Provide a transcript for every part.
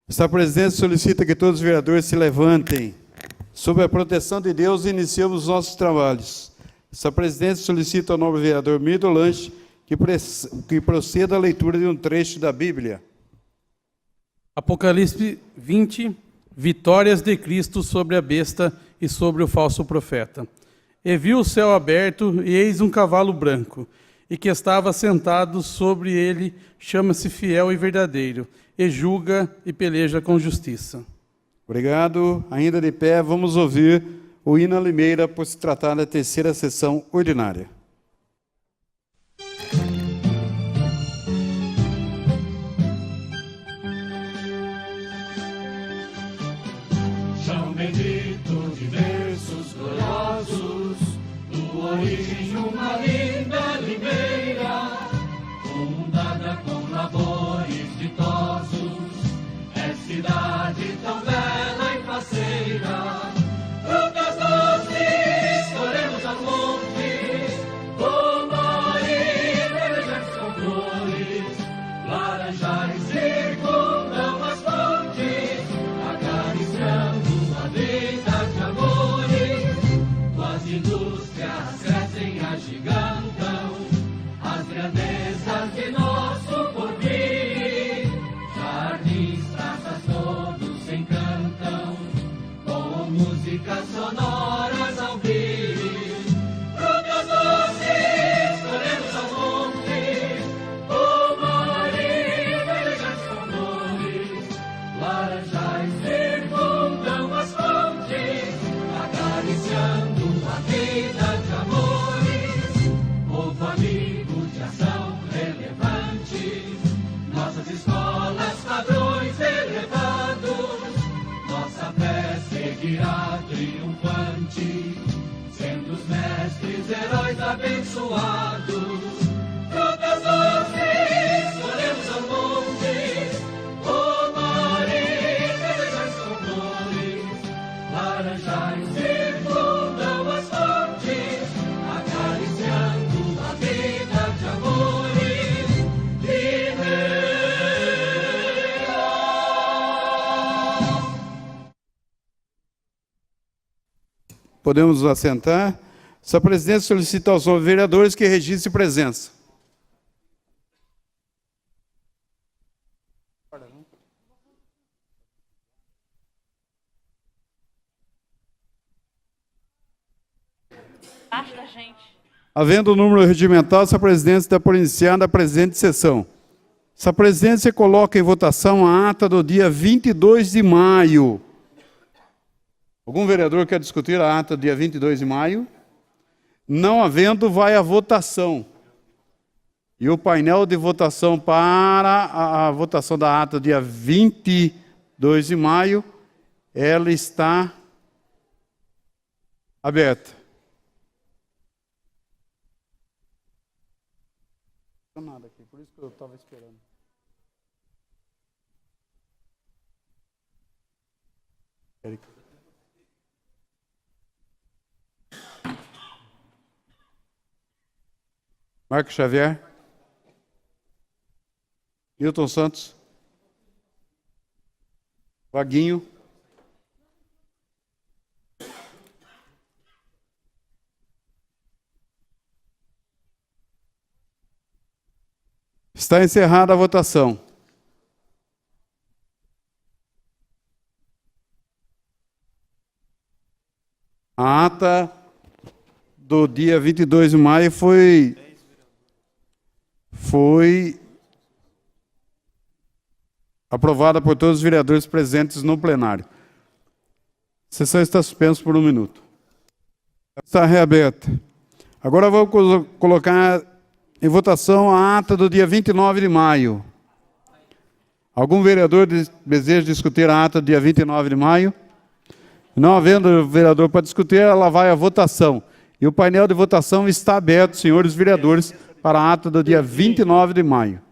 Esta presidência solicita que todos os vereadores se levantem. Sob a proteção de Deus, iniciamos os nossos trabalhos. Esta presidência solicita ao nobre vereador Milton Lanche que proceda à leitura de um trecho da Bíblia. Apocalipse 20, vitórias de Cristo sobre a besta e sobre o falso profeta. E vi o céu aberto, e eis um cavalo branco, e que estava sentado sobre ele, chama-se Fiel e Verdadeiro, e julga e peleja com justiça. Obrigado. Ainda de pé, vamos ouvir o hino Limeira, por se tratar da terceira sessão ordinária. Chão bendito de versos gloriosos, do origem de uma linda limeira, fundada com labores ditosos, é cidade tão bela e faceira. Frutas doces, colhemos ao monte, pomari, verdejantes com flores, laranjais circundam as fontes, acariciando a vida de amores. Tuas indústrias crescem, agigantam as grandezas de nosso porvir. Jardins, praças, todos se encantam com músicas sonoras ao vir. Frutas doces, colhemos ao monte, pomari, verdejantes com flores, laranjais circundam as fontes, acariciando a vida de amores. Povo amigo de ação relevante, nossas escolas, padrões elevados, nossa fé seguirá triunfante, sendo os mestres heróis abençoados. Frutas doces, colhemos ao monte, pomari, verdejantes com flores, laranjais circundam as fontes, acariciando a vida de amores. Limeira. Podemos nos assentar. Essa presidência solicita aos novos vereadores que registrem presença. Acho da gente. Havendo o número regimental, essa presidência está por iniciada a presente sessão. Essa presidência coloca em votação a ata do dia 22 de maio. Algum vereador quer discutir a ata do dia 22 de maio? Não havendo, vai à votação. E o painel de votação para a votação da ata do dia 22 de maio, ela está aberta. Nada aqui, por isso que eu estava esperando. Érica. Marcos Xavier. Milton Santos. Vaguinho. Está encerrada a votação. A ata do dia 22 de maio foi aprovada por todos os vereadores presentes no plenário. A sessão está suspensa por 1 minuto. Está reaberta. Agora vou colocar em votação a ata do dia 29 de maio. Algum vereador deseja discutir a ata do dia 29 de maio? Não havendo vereador para discutir, ela vai à votação. E o painel de votação está aberto, senhores vereadores, para a ata do dia 29 de maio.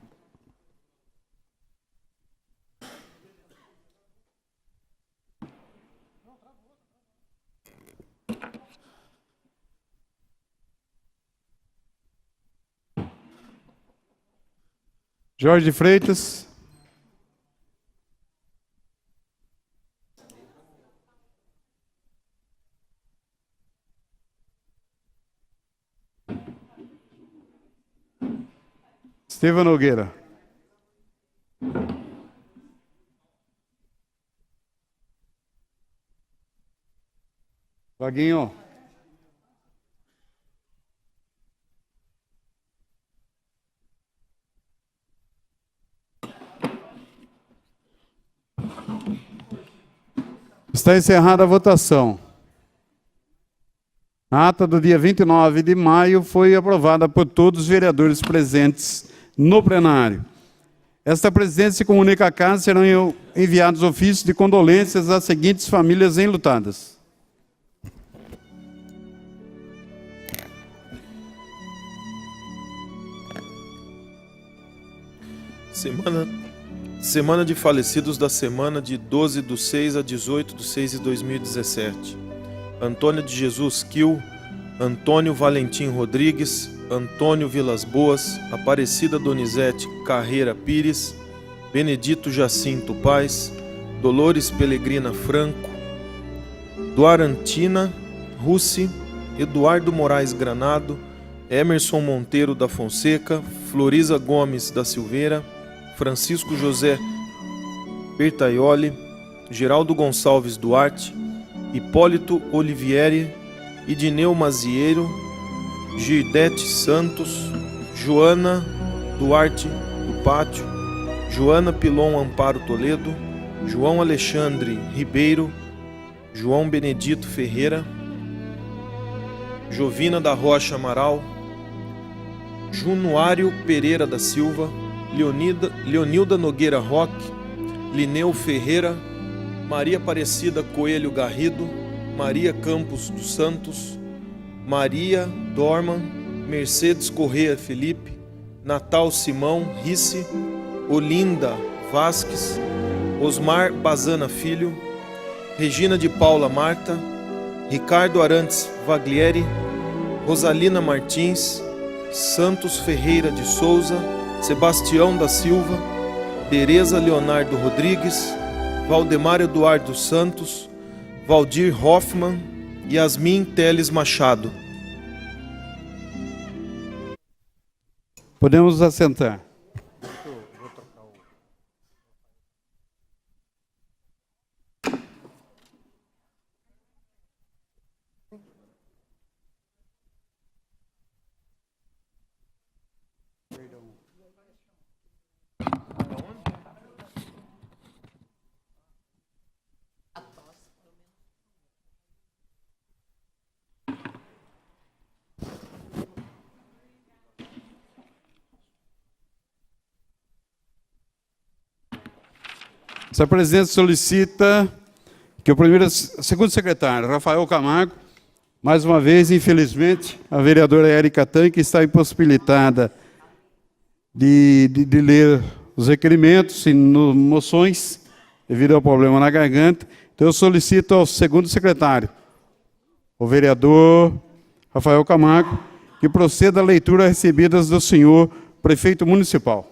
Jorge de Freitas. Estevam Nogueira. Vaguinho. Está encerrada a votação. A ata do dia 29 de maio foi aprovada por todos os vereadores presentes no plenário. Esta presidência se comunica a casa, serão enviados ofícios de condolências às seguintes famílias enlutadas. Semana de falecidos da semana de 12/6 a 18/6 de 2017. Antônio de Jesus Quil, Antônio Valentim Rodrigues, Antônio Vilas Boas, Aparecida Donizete Carreira Pires, Benedito Jacinto Paz, Dolores Pelegrina Franco, Duarantina Russi, Eduardo Moraes Granado, Emerson Monteiro da Fonseca, Floriza Gomes da Silveira, Francisco José Bertaioli, Geraldo Gonçalves Duarte, Hipólito Olivieri, Idineu Mazieiro, Girdete Santos, Joana Duarte do Pátio, Joana Pilon Amparo Toledo, João Alexandre Ribeiro, João Benedito Ferreira, Jovina da Rocha Amaral, Junuário Pereira da Silva, Leonilda Nogueira Roque, Lineu Ferreira, Maria Aparecida Coelho Garrido, Maria Campos dos Santos, Maria Dorman, Mercedes Correia Felipe, Natal Simão Risse, Olinda Vasques, Osmar Bazana Filho, Regina de Paula Marta, Ricardo Arantes Vaglieri, Rosalina Martins, Santos Ferreira de Souza, Sebastião da Silva, Tereza Leonardo Rodrigues, Valdemar Eduardo Santos, Valdir Hoffmann, Yasmin Teles Machado. Podemos assentar. Essa presidência solicita que o segundo secretário, Rafael Camargo, mais uma vez, infelizmente, a vereadora Érica Tanque está impossibilitada de ler os requerimentos e moções, devido ao problema na garganta. Então, eu solicito ao segundo secretário, o vereador Rafael Camargo, que proceda à leitura recebidas do senhor prefeito municipal.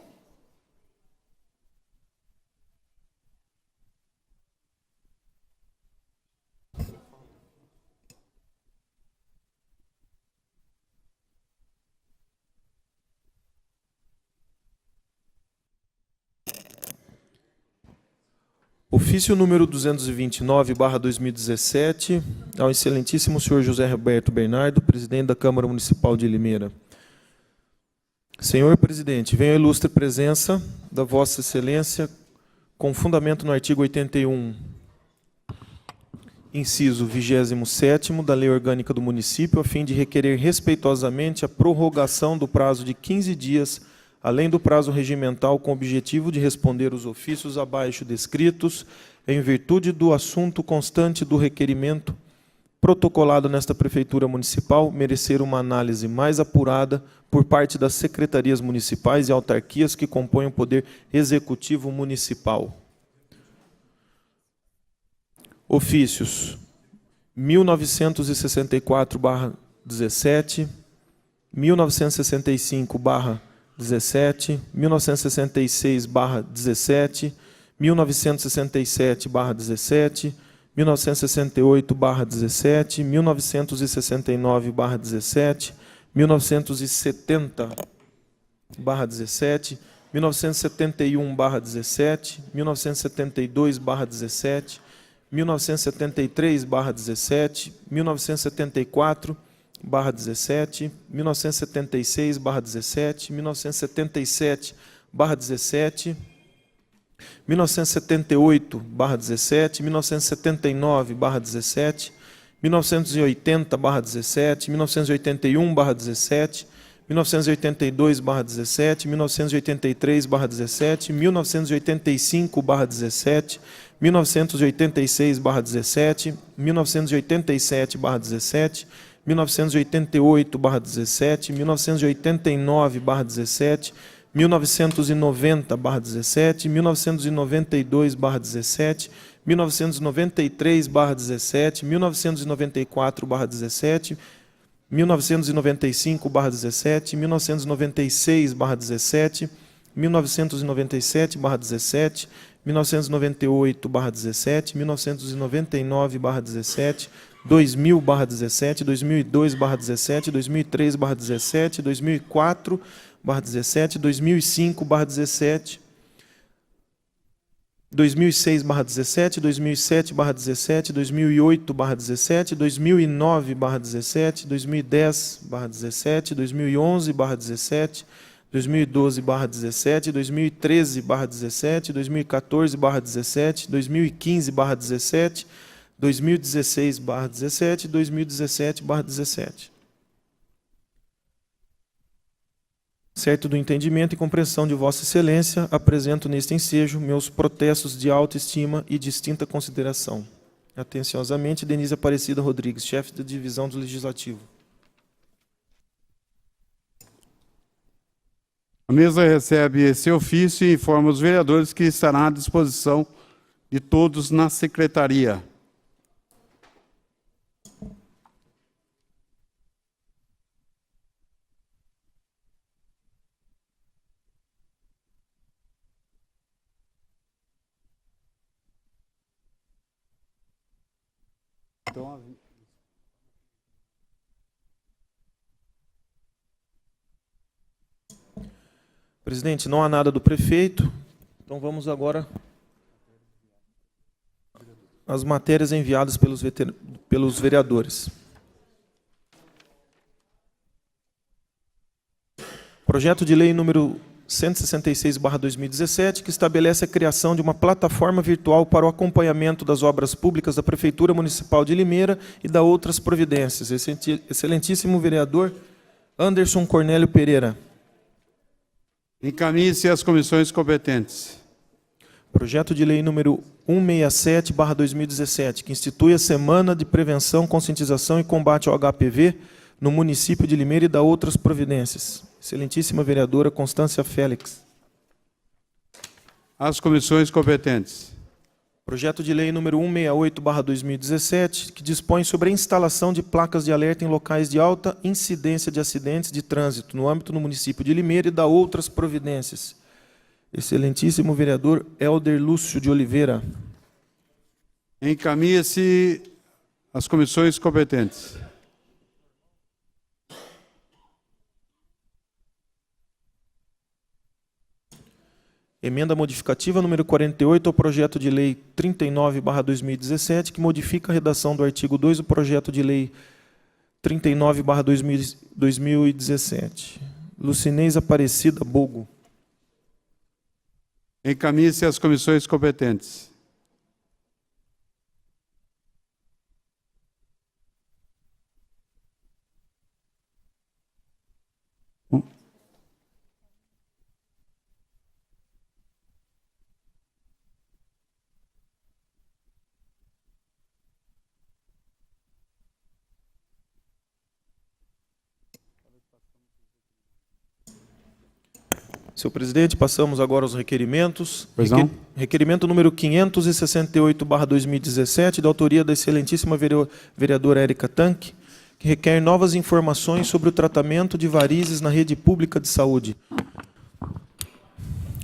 Ofício número 229/2017, ao excelentíssimo senhor José Roberto Bernardo, presidente da Câmara Municipal de Limeira. Senhor presidente, venho à ilustre presença da vossa excelência, com fundamento no artigo 81, inciso 27º da Lei Orgânica do Município, a fim de requerer respeitosamente a prorrogação do prazo de 15 dias, além do prazo regimental, com o objetivo de responder os ofícios abaixo descritos, em virtude do assunto constante do requerimento protocolado nesta Prefeitura Municipal, merecer uma análise mais apurada por parte das secretarias municipais e autarquias que compõem o Poder Executivo Municipal. Ofícios 1964/17, 1965/17, 1966/17, 1967/17, 1968/17, 1969/17, 1970 1971/17, 1971/17, 1972/17, 1973/17, 1974/17, 1976/17, 1977/17, 1978/17, 1979/17, 1980/17, 1981/17, 1982/17, 1983/17, 1985/17, 1986/17, 1987/17, 1988/17, 1989/17, 1990/17, 1992/17, 1993/17, 1994/17, 1995/17, 1996/17, 1997/17, 1998/17, 1999/17, 2000/17, 2002/17, 2003/17, 2004/17, 2005/17, 2006/17, 2007/17, 2008/17, 2009/17, 2010/17, 2011/17, 2012/17, 2013/17, 2014/17, 2015/17, 2016/17 e 2017/17. Certo do entendimento e compreensão de Vossa Excelência, apresento neste ensejo meus protestos de autoestima e distinta consideração. Atenciosamente, Denise Aparecida Rodrigues, chefe da Divisão do Legislativo. A mesa recebe esse ofício e informa os vereadores que estará à disposição de todos na secretaria. Presidente, não há nada do prefeito, então vamos agora às matérias enviadas pelos vereadores. Projeto de lei número 166/2017, que estabelece a criação de uma plataforma virtual para o acompanhamento das obras públicas da Prefeitura Municipal de Limeira e da outras providências. Excelentíssimo vereador Anderson Cornélio Pereira. Encaminhe-se às comissões competentes. Projeto de lei número 167/2017, que institui a Semana de Prevenção, Conscientização e Combate ao HPV no município de Limeira e da outras providências. Excelentíssima vereadora Constância Félix. Às comissões competentes. Projeto de lei número 168/2017, que dispõe sobre a instalação de placas de alerta em locais de alta incidência de acidentes de trânsito no âmbito do município de Limeira e da outras providências. Excelentíssimo vereador Helder Lúcio de Oliveira. Encaminhe-se às comissões competentes. Emenda modificativa número 48 ao projeto de lei 39/2017, que modifica a redação do artigo 2 do projeto de lei 39/2017. Lucinês Aparecida Bogo. Encaminhe-se às comissões competentes. Senhor presidente, passamos agora aos requerimentos. Pois não? Requerimento número 568/2017, da autoria da excelentíssima vereadora Érica Tanque, que requer novas informações sobre o tratamento de varizes na rede pública de saúde.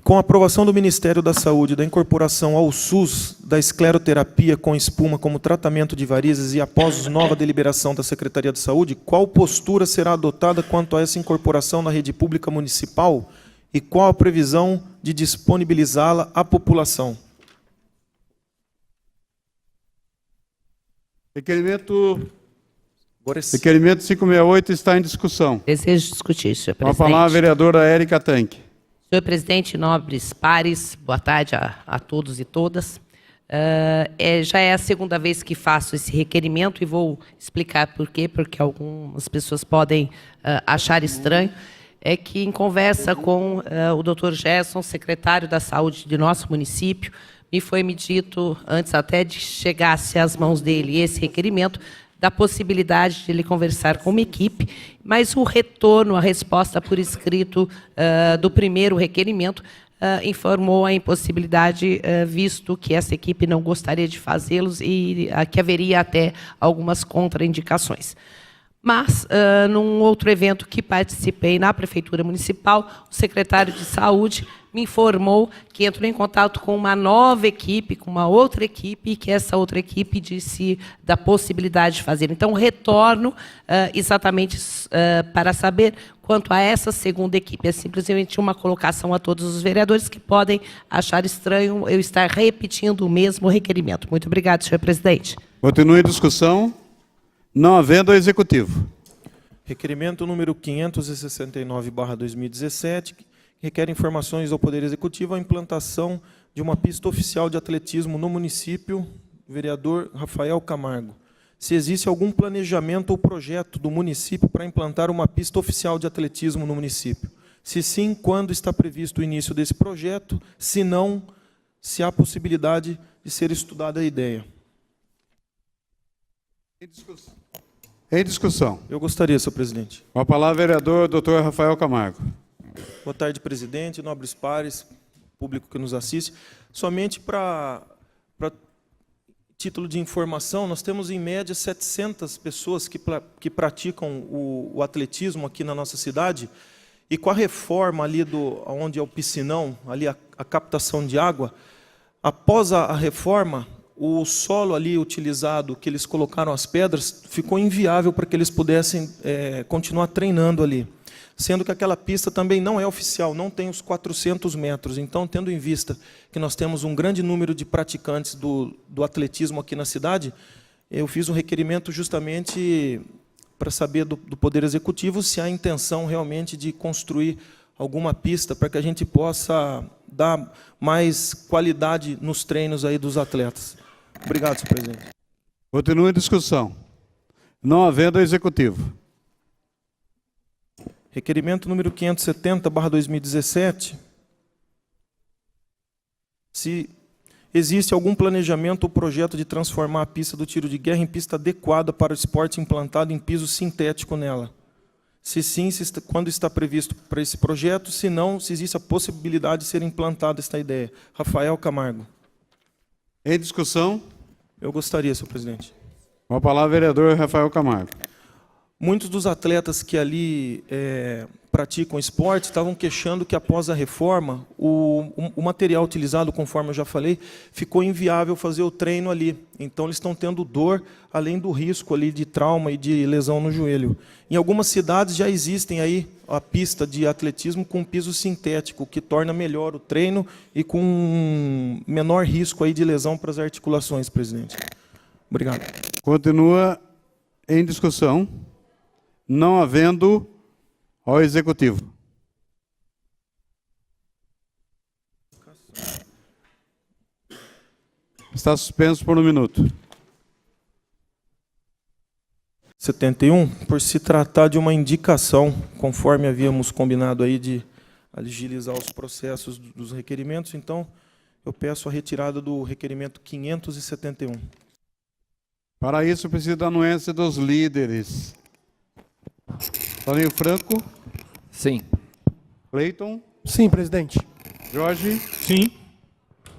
Com a aprovação do Ministério da Saúde da incorporação ao SUS da escleroterapia com espuma como tratamento de varizes e após nova deliberação da Secretaria de Saúde, qual postura será adotada quanto a essa incorporação na rede pública municipal e qual a previsão de disponibilizá-la à população? Requerimento Agora é Requerimento 568 está em discussão. Desejo discutir, senhor Com a presidente. palavra a vereadora Érica Tanque. Senhor presidente, nobres pares, boa tarde a todos e todas. Já é a segunda vez que faço esse requerimento e vou explicar por quê, porque algumas pessoas podem achar estranho. É que em conversa com o Dr. Gerson, secretário da Saúde de nosso município, me foi me dito, antes até de chegasse às mãos dele esse requerimento, da possibilidade de ele conversar com uma equipe, mas o retorno, a resposta por escrito do primeiro requerimento informou a impossibilidade, visto que essa equipe não gostaria de fazê-los e que haveria até algumas contraindicações. Mas, num outro evento que participei na Prefeitura Municipal, o secretário de Saúde me informou que entrou em contato com uma nova equipe, com uma outra equipe, e que essa outra equipe disse da possibilidade de fazer. Então, retorno exatamente para saber quanto a essa segunda equipe. É simplesmente uma colocação a todos os vereadores que podem achar estranho eu estar repetindo o mesmo requerimento. Muito obrigado, senhor presidente. Continue em discussão. Não havendo, ao Executivo. Requerimento número 569/2017, que requer informações ao Poder Executivo a implantação de uma pista oficial de atletismo no município. Vereador Rafael Camargo. Se existe algum planejamento ou projeto do município para implantar uma pista oficial de atletismo no município. Se sim, quando está previsto o início desse projeto? Se não, se há possibilidade de ser estudada a ideia. Em discussão. Eu gostaria, senhor presidente. Com a palavra, vereador Dr. Rafael Camargo. Boa tarde, presidente, nobres pares, público que nos assiste. Somente para título de informação, nós temos em média 700 pessoas que praticam o atletismo aqui na nossa cidade, e com a reforma ali onde é o piscinão, ali a captação de água, após a reforma, o solo ali utilizado, que eles colocaram as pedras, ficou inviável para que eles pudessem continuar treinando ali. Sendo que aquela pista também não é oficial, não tem os 400 metros. Então, tendo em vista que nós temos um grande número de praticantes do atletismo aqui na cidade, eu fiz um requerimento justamente para saber do Poder Executivo se há intenção realmente de construir alguma pista para que a gente possa dar mais qualidade nos treinos aí dos atletas. Obrigado, senhor presidente. Continua em discussão. Não havendo, ao Executivo. Requerimento número 570/2017. Se existe algum planejamento ou projeto de transformar a pista do tiro de guerra em pista adequada para o esporte implantado em piso sintético nela. Se sim, quando está previsto para esse projeto, se não, se existe a possibilidade de ser implantada esta ideia. Rafael Camargo. Em discussão. Eu gostaria, senhor presidente. Com a palavra, vereador Rafael Camargo. Muitos dos atletas que ali praticam esporte estavam queixando que, após a reforma, o material utilizado, conforme eu já falei, ficou inviável fazer o treino ali. Então, eles estão tendo dor, além do risco ali de trauma e de lesão no joelho. Em algumas cidades já existem aí a pista de atletismo com piso sintético, que torna melhor o treino e com menor risco aí de lesão para as articulações, presidente. Obrigado. Continua em discussão. Não havendo, ao Executivo. Está suspenso por 1 minuto. 71, por se tratar de uma indicação, conforme havíamos combinado aí de agilizar os processos dos requerimentos, então eu peço a retirada do requerimento 571. Para isso, precisa da anuência dos líderes. Toninho Franco. Sim. Cleiton. Sim, presidente. Jorge. Sim.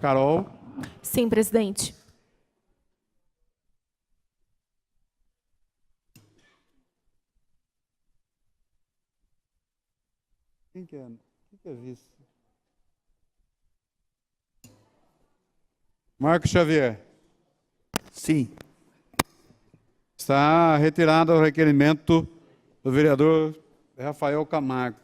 Carol. Sim, presidente. Quem que é vice? Marcos Xavier. Sim. Está retirado o requerimento do vereador Rafael Camargo.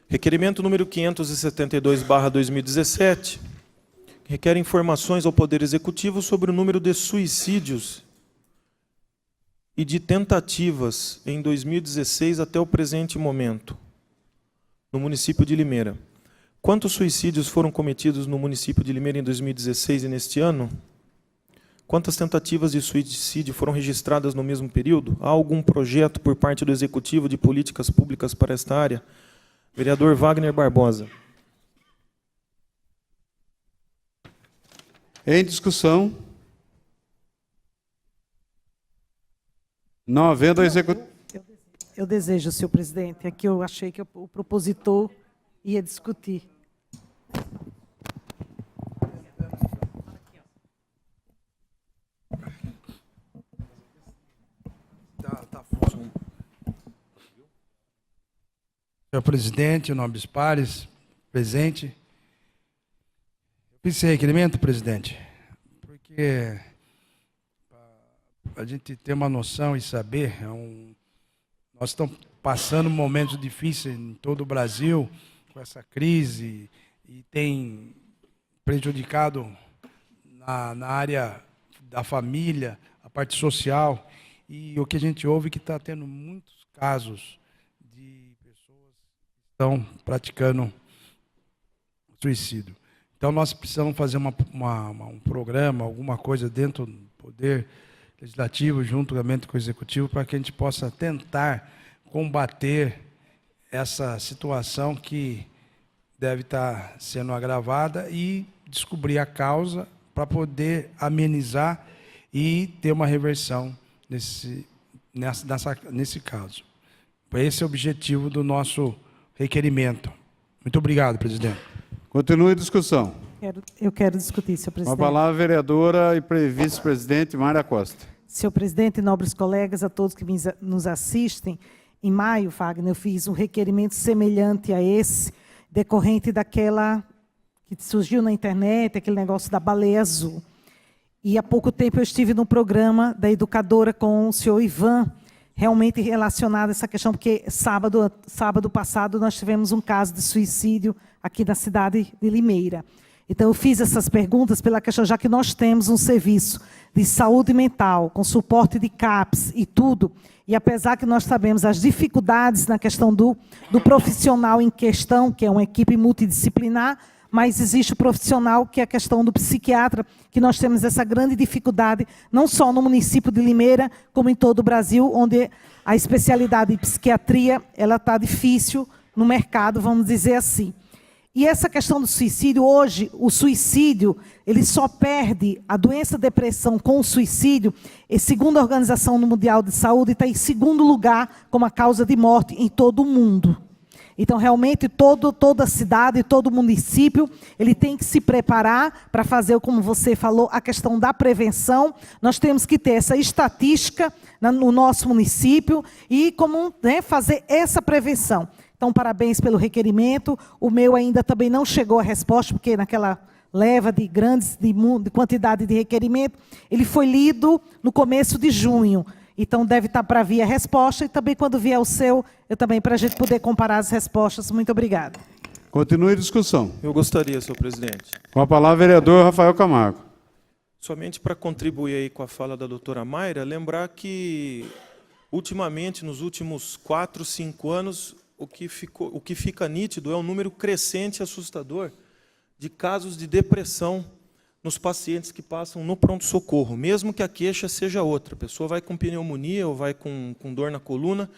Requerimento número 572/2017, requer informações ao Poder Executivo sobre o número de suicídios e de tentativas em 2016 até o presente momento, no município de Limeira. Quantos suicídios foram cometidos no município de Limeira em 2016 e neste ano? Quantas tentativas de suicídio foram registradas no mesmo período? Há algum projeto por parte do Executivo de políticas públicas para esta área? Vereador Wagner Barbosa. Em discussão. Não havendo executivo. Eu desejo, senhor presidente. É que eu achei que o propositor ia discutir. Senhor presidente, nobres pares, presente. Eu fiz esse requerimento, presidente, porque a gente ter uma noção e saber, nós estamos passando momentos difíceis em todo o Brasil, com essa crise, e tem prejudicado na área da família, a parte social, e o que a gente ouve é que está tendo muitos casos de pessoas que estão praticando suicídio. Então, nós precisamos fazer um programa, alguma coisa dentro do Poder Legislativo, juntamente com o Executivo, para que a gente possa tentar combater essa situação que deve estar sendo agravada e descobrir a causa para poder amenizar e ter uma reversão nesse caso. Esse é o objetivo do nosso requerimento. Muito obrigado, presidente. Continue a discussão. Eu quero discutir, senhor Com a presidente. palavra a vereadora e vice-presidente Mária Costa. Senhor presidente, nobres colegas, a todos que nos assistem, em maio, Wagner, eu fiz um requerimento semelhante a esse, decorrente daquela que surgiu na internet, aquele negócio da baleia azul. E há pouco tempo eu estive no programa da educadora com o senhor Ivan, realmente relacionado a essa questão, porque sábado passado nós tivemos um caso de suicídio aqui na cidade de Limeira. Então, eu fiz essas perguntas pela questão, já que nós temos um serviço de saúde mental, com suporte de CAPS e tudo, e apesar que nós sabemos as dificuldades na questão do profissional em questão, que é uma equipe multidisciplinar, mas existe o profissional, que é a questão do psiquiatra, que nós temos essa grande dificuldade, não só no município de Limeira, como em todo o Brasil, onde a especialidade de psiquiatria está difícil no mercado, vamos dizer assim. E essa questão do suicídio, hoje, o suicídio, ele só perde a doença depressão com o suicídio, e segundo a Organização Mundial de Saúde, está em segundo lugar como a causa de morte em todo o mundo. Então, realmente, toda a cidade, todo o município, ele tem que se preparar para fazer, como você falou, a questão da prevenção. Nós temos que ter essa estatística no nosso município e como, fazer essa prevenção. Então, parabéns pelo requerimento. O meu ainda também não chegou a resposta, porque naquela leva de quantidade de requerimento, ele foi lido no começo de junho. Então, deve estar para vir a resposta, e também, quando vier o seu, eu também, para a gente poder comparar as respostas. Muito obrigada. Continue a discussão. Eu gostaria, senhor presidente. Com a palavra, vereador Rafael Camargo. Somente para contribuir aí com a fala da doutora Mayra, lembrar que, ultimamente, nos últimos 4, 5 anos, o que fica nítido é um número crescente e assustador de casos de depressão nos pacientes que passam no pronto-socorro, mesmo que a queixa seja outra. A pessoa vai com pneumonia ou vai com dor na coluna,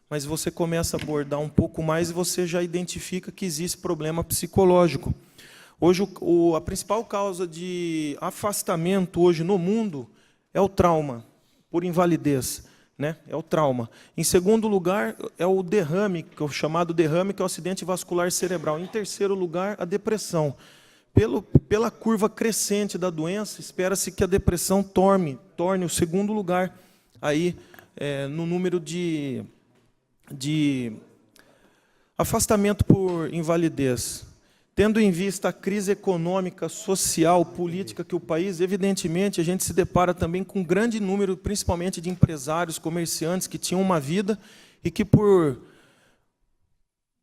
mas você começa a abordar um pouco mais e você já identifica que existe problema psicológico. Hoje, a principal causa de afastamento hoje no mundo é o trauma por invalidez, né? É o trauma. Em segundo lugar, é o derrame, que é o chamado derrame, que é o acidente vascular cerebral. Em terceiro lugar, a depressão. Pela curva crescente da doença, espera-se que a depressão torne o segundo lugar aí, no número de afastamento por invalidez. Tendo em vista a crise econômica, social, política que o país, evidentemente, a gente se depara também com um grande número, principalmente de empresários, comerciantes, que tinham uma vida e que por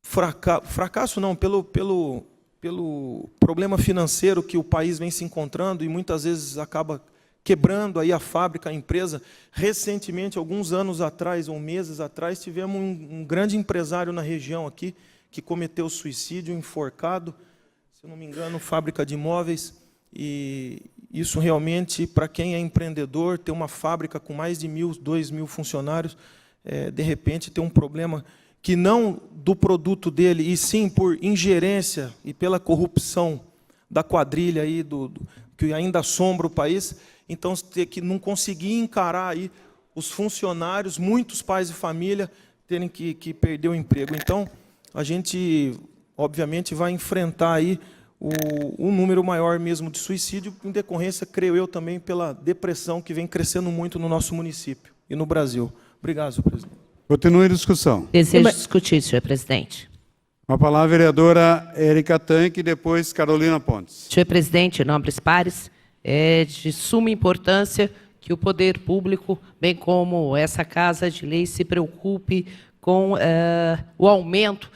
fracasso não, pelo problema financeiro que o país vem se encontrando e muitas vezes acaba quebrando aí a fábrica, a empresa. Recentemente, alguns anos atrás, ou meses atrás, tivemos um grande empresário na região aqui, que cometeu suicídio, enforcado, se não me engano, fábrica de imóveis, e isso realmente, para quem é empreendedor, ter uma fábrica com mais de 1.000, 2.000 funcionários, de repente ter um problema que não do produto dele, e sim por ingerência e pela corrupção da quadrilha aí que ainda assombra o país, então ter que não conseguir encarar aí os funcionários, muitos pais de família terem que perder o emprego. Então, a gente, obviamente, vai enfrentar aí um número maior mesmo de suicídio, em decorrência, creio eu, também pela depressão que vem crescendo muito no nosso município e no Brasil. Obrigado, senhor presidente. Continue a discussão. Desejo discutir, senhor presidente. Com a palavra, a vereadora Érica Tanque, e depois Carolina Pontes. Senhor presidente, nobres pares, é de suma importância que o poder público, bem como essa Casa de Lei, se preocupe com o aumento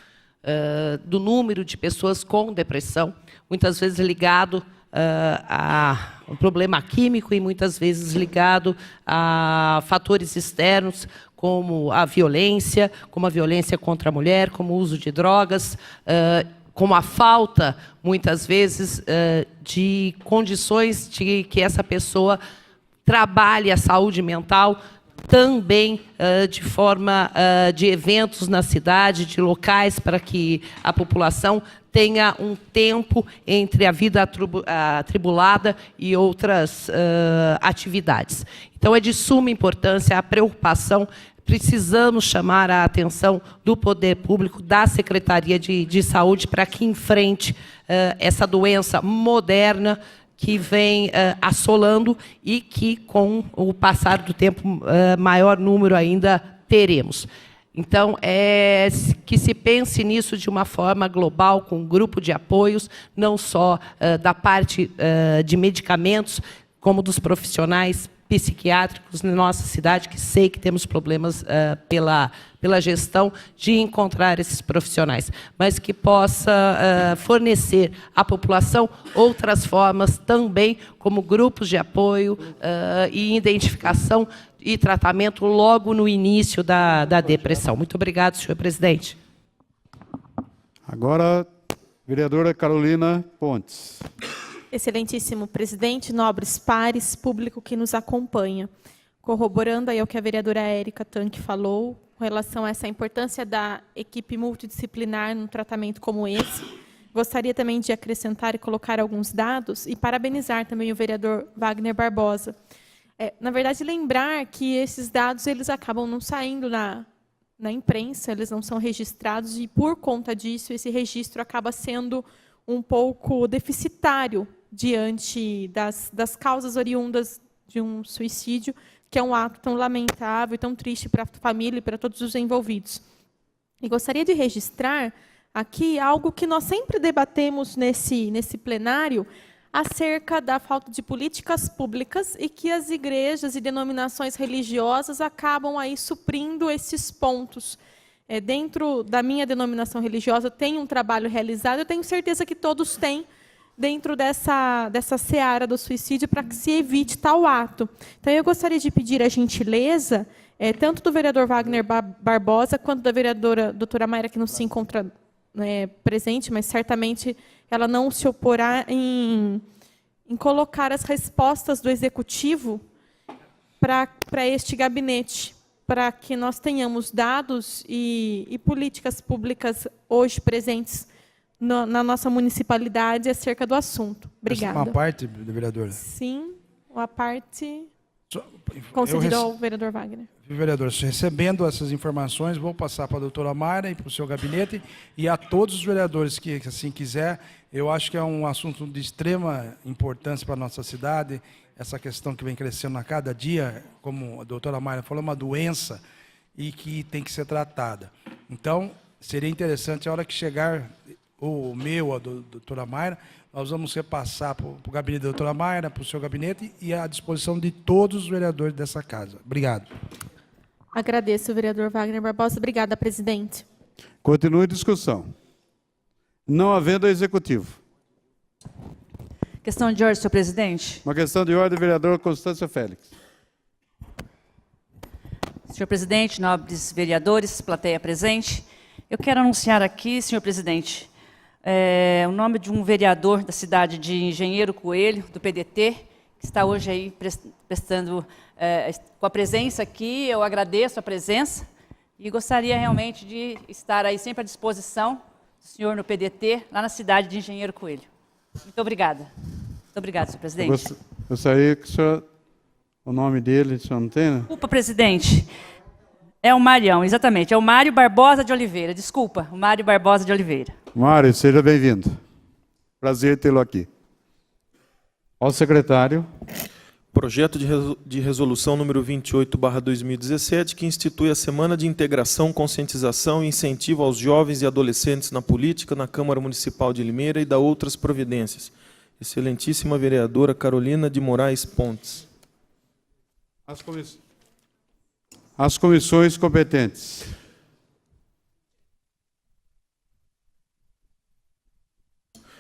do número de pessoas com depressão, muitas vezes ligado a um problema químico e muitas vezes ligado a fatores externos, como a violência contra a mulher, como o uso de drogas, como a falta, muitas vezes, de condições de que essa pessoa trabalhe a saúde mental, também de forma de eventos na cidade, de locais para que a população tenha um tempo entre a vida atribulada e outras atividades. Então, é de suma importância a preocupação. Precisamos chamar a atenção do poder público, da Secretaria de Saúde, para que enfrente essa doença moderna que vem assolando e que, com o passar do tempo, maior número ainda teremos. Então, que se pense nisso de uma forma global, com um grupo de apoios, não só da parte de medicamentos, como dos profissionais psiquiátricos na nossa cidade, que sei que temos problemas pela gestão de encontrar esses profissionais, mas que possa fornecer à população outras formas também, como grupos de apoio e identificação e tratamento logo no início da depressão. Muito obrigado, senhor presidente. Agora, vereadora Carolina Pontes. Excelentíssimo presidente, nobres pares, público que nos acompanha. Corroborando aí o que a vereadora Érica Tanque falou, com relação a essa importância da equipe multidisciplinar num tratamento como esse, gostaria também de acrescentar e colocar alguns dados e parabenizar também o vereador Wagner Barbosa. Na verdade, lembrar que esses dados eles acabam não saindo na imprensa, eles não são registrados e, por conta disso, esse registro acaba sendo um pouco deficitário diante das causas oriundas de um suicídio, que é um ato tão lamentável e tão triste para a família e para todos os envolvidos. E gostaria de registrar aqui algo que nós sempre debatemos nesse plenário, acerca da falta de políticas públicas e que as igrejas e denominações religiosas acabam aí suprindo esses pontos. Dentro da minha denominação religiosa, tem um trabalho realizado, eu tenho certeza que todos têm, dentro dessa seara do suicídio, para que se evite tal ato. Então, eu gostaria de pedir a gentileza, tanto do vereador Wagner Barbosa, quanto da vereadora doutora Mayra, que não se encontra presente, mas certamente ela não se oporá em colocar as respostas do Executivo para este gabinete, para que nós tenhamos dados e políticas públicas hoje presentes na nossa municipalidade acerca do assunto. Obrigada. Uma parte, vereadora? Sim, a parte... Concedido ao vereador Wagner. Vereador, recebendo essas informações, vou passar para a doutora Mayra e para o seu gabinete e a todos os vereadores que assim quiser. Eu acho que é um assunto de extrema importância para a nossa cidade, essa questão que vem crescendo a cada dia, como a doutora Mayra falou, é uma doença e que tem que ser tratada. Então, seria interessante, a hora que chegar o meu, a doutora Mayra, nós vamos repassar para o gabinete da doutora Mayra, para o seu gabinete e à disposição de todos os vereadores dessa casa. Obrigado. Agradeço, vereador Wagner Barbosa. Obrigada, presidente. Continue a discussão. Não havendo executivo. Questão de ordem, senhor presidente. Uma questão de ordem, vereadora Constância Félix. Senhor presidente, nobres vereadores, plateia presente, eu quero anunciar aqui, senhor presidente, o nome de um vereador da cidade de Engenheiro Coelho, do PDT, que está hoje aí prestando, com a presença aqui. Eu agradeço a presença e gostaria realmente de estar aí sempre à disposição do senhor no PDT, lá na cidade de Engenheiro Coelho. Muito obrigada. Muito obrigada, senhor presidente. Gostaria que o senhor, o nome dele, o senhor não tem, né? Desculpa, presidente. É o Marião, exatamente. É o Mário Barbosa de Oliveira. Desculpa, o Mário Barbosa de Oliveira. Mário, seja bem-vindo. Prazer tê-lo aqui. Ao secretário. Projeto de resolução número 28/2017, que institui a Semana de Integração, Conscientização e Incentivo aos Jovens e Adolescentes na Política na Câmara Municipal de Limeira e da outras providências. Excelentíssima vereadora Carolina de Moraes Pontes. As comissões competentes.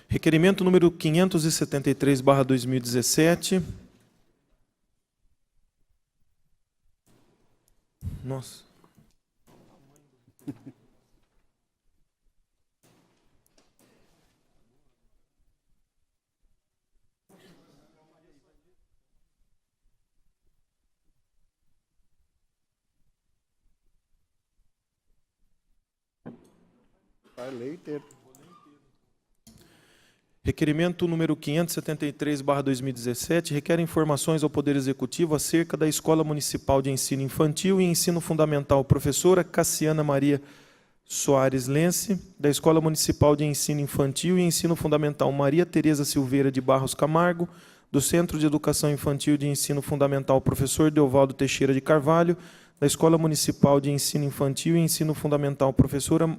Requerimento número 573/2017. Nossa. Vai ler inteiro. Requerimento número 573/2017 requer informações ao Poder Executivo acerca da Escola Municipal de Ensino Infantil e Ensino Fundamental Professora Cassiana Maria Soares Lense, da Escola Municipal de Ensino Infantil e Ensino Fundamental Maria Tereza Silveira de Barros Camargo, do Centro de Educação Infantil de Ensino Fundamental Professor Deovaldo Teixeira de Carvalho, da Escola Municipal de Ensino Infantil e Ensino Fundamental Professora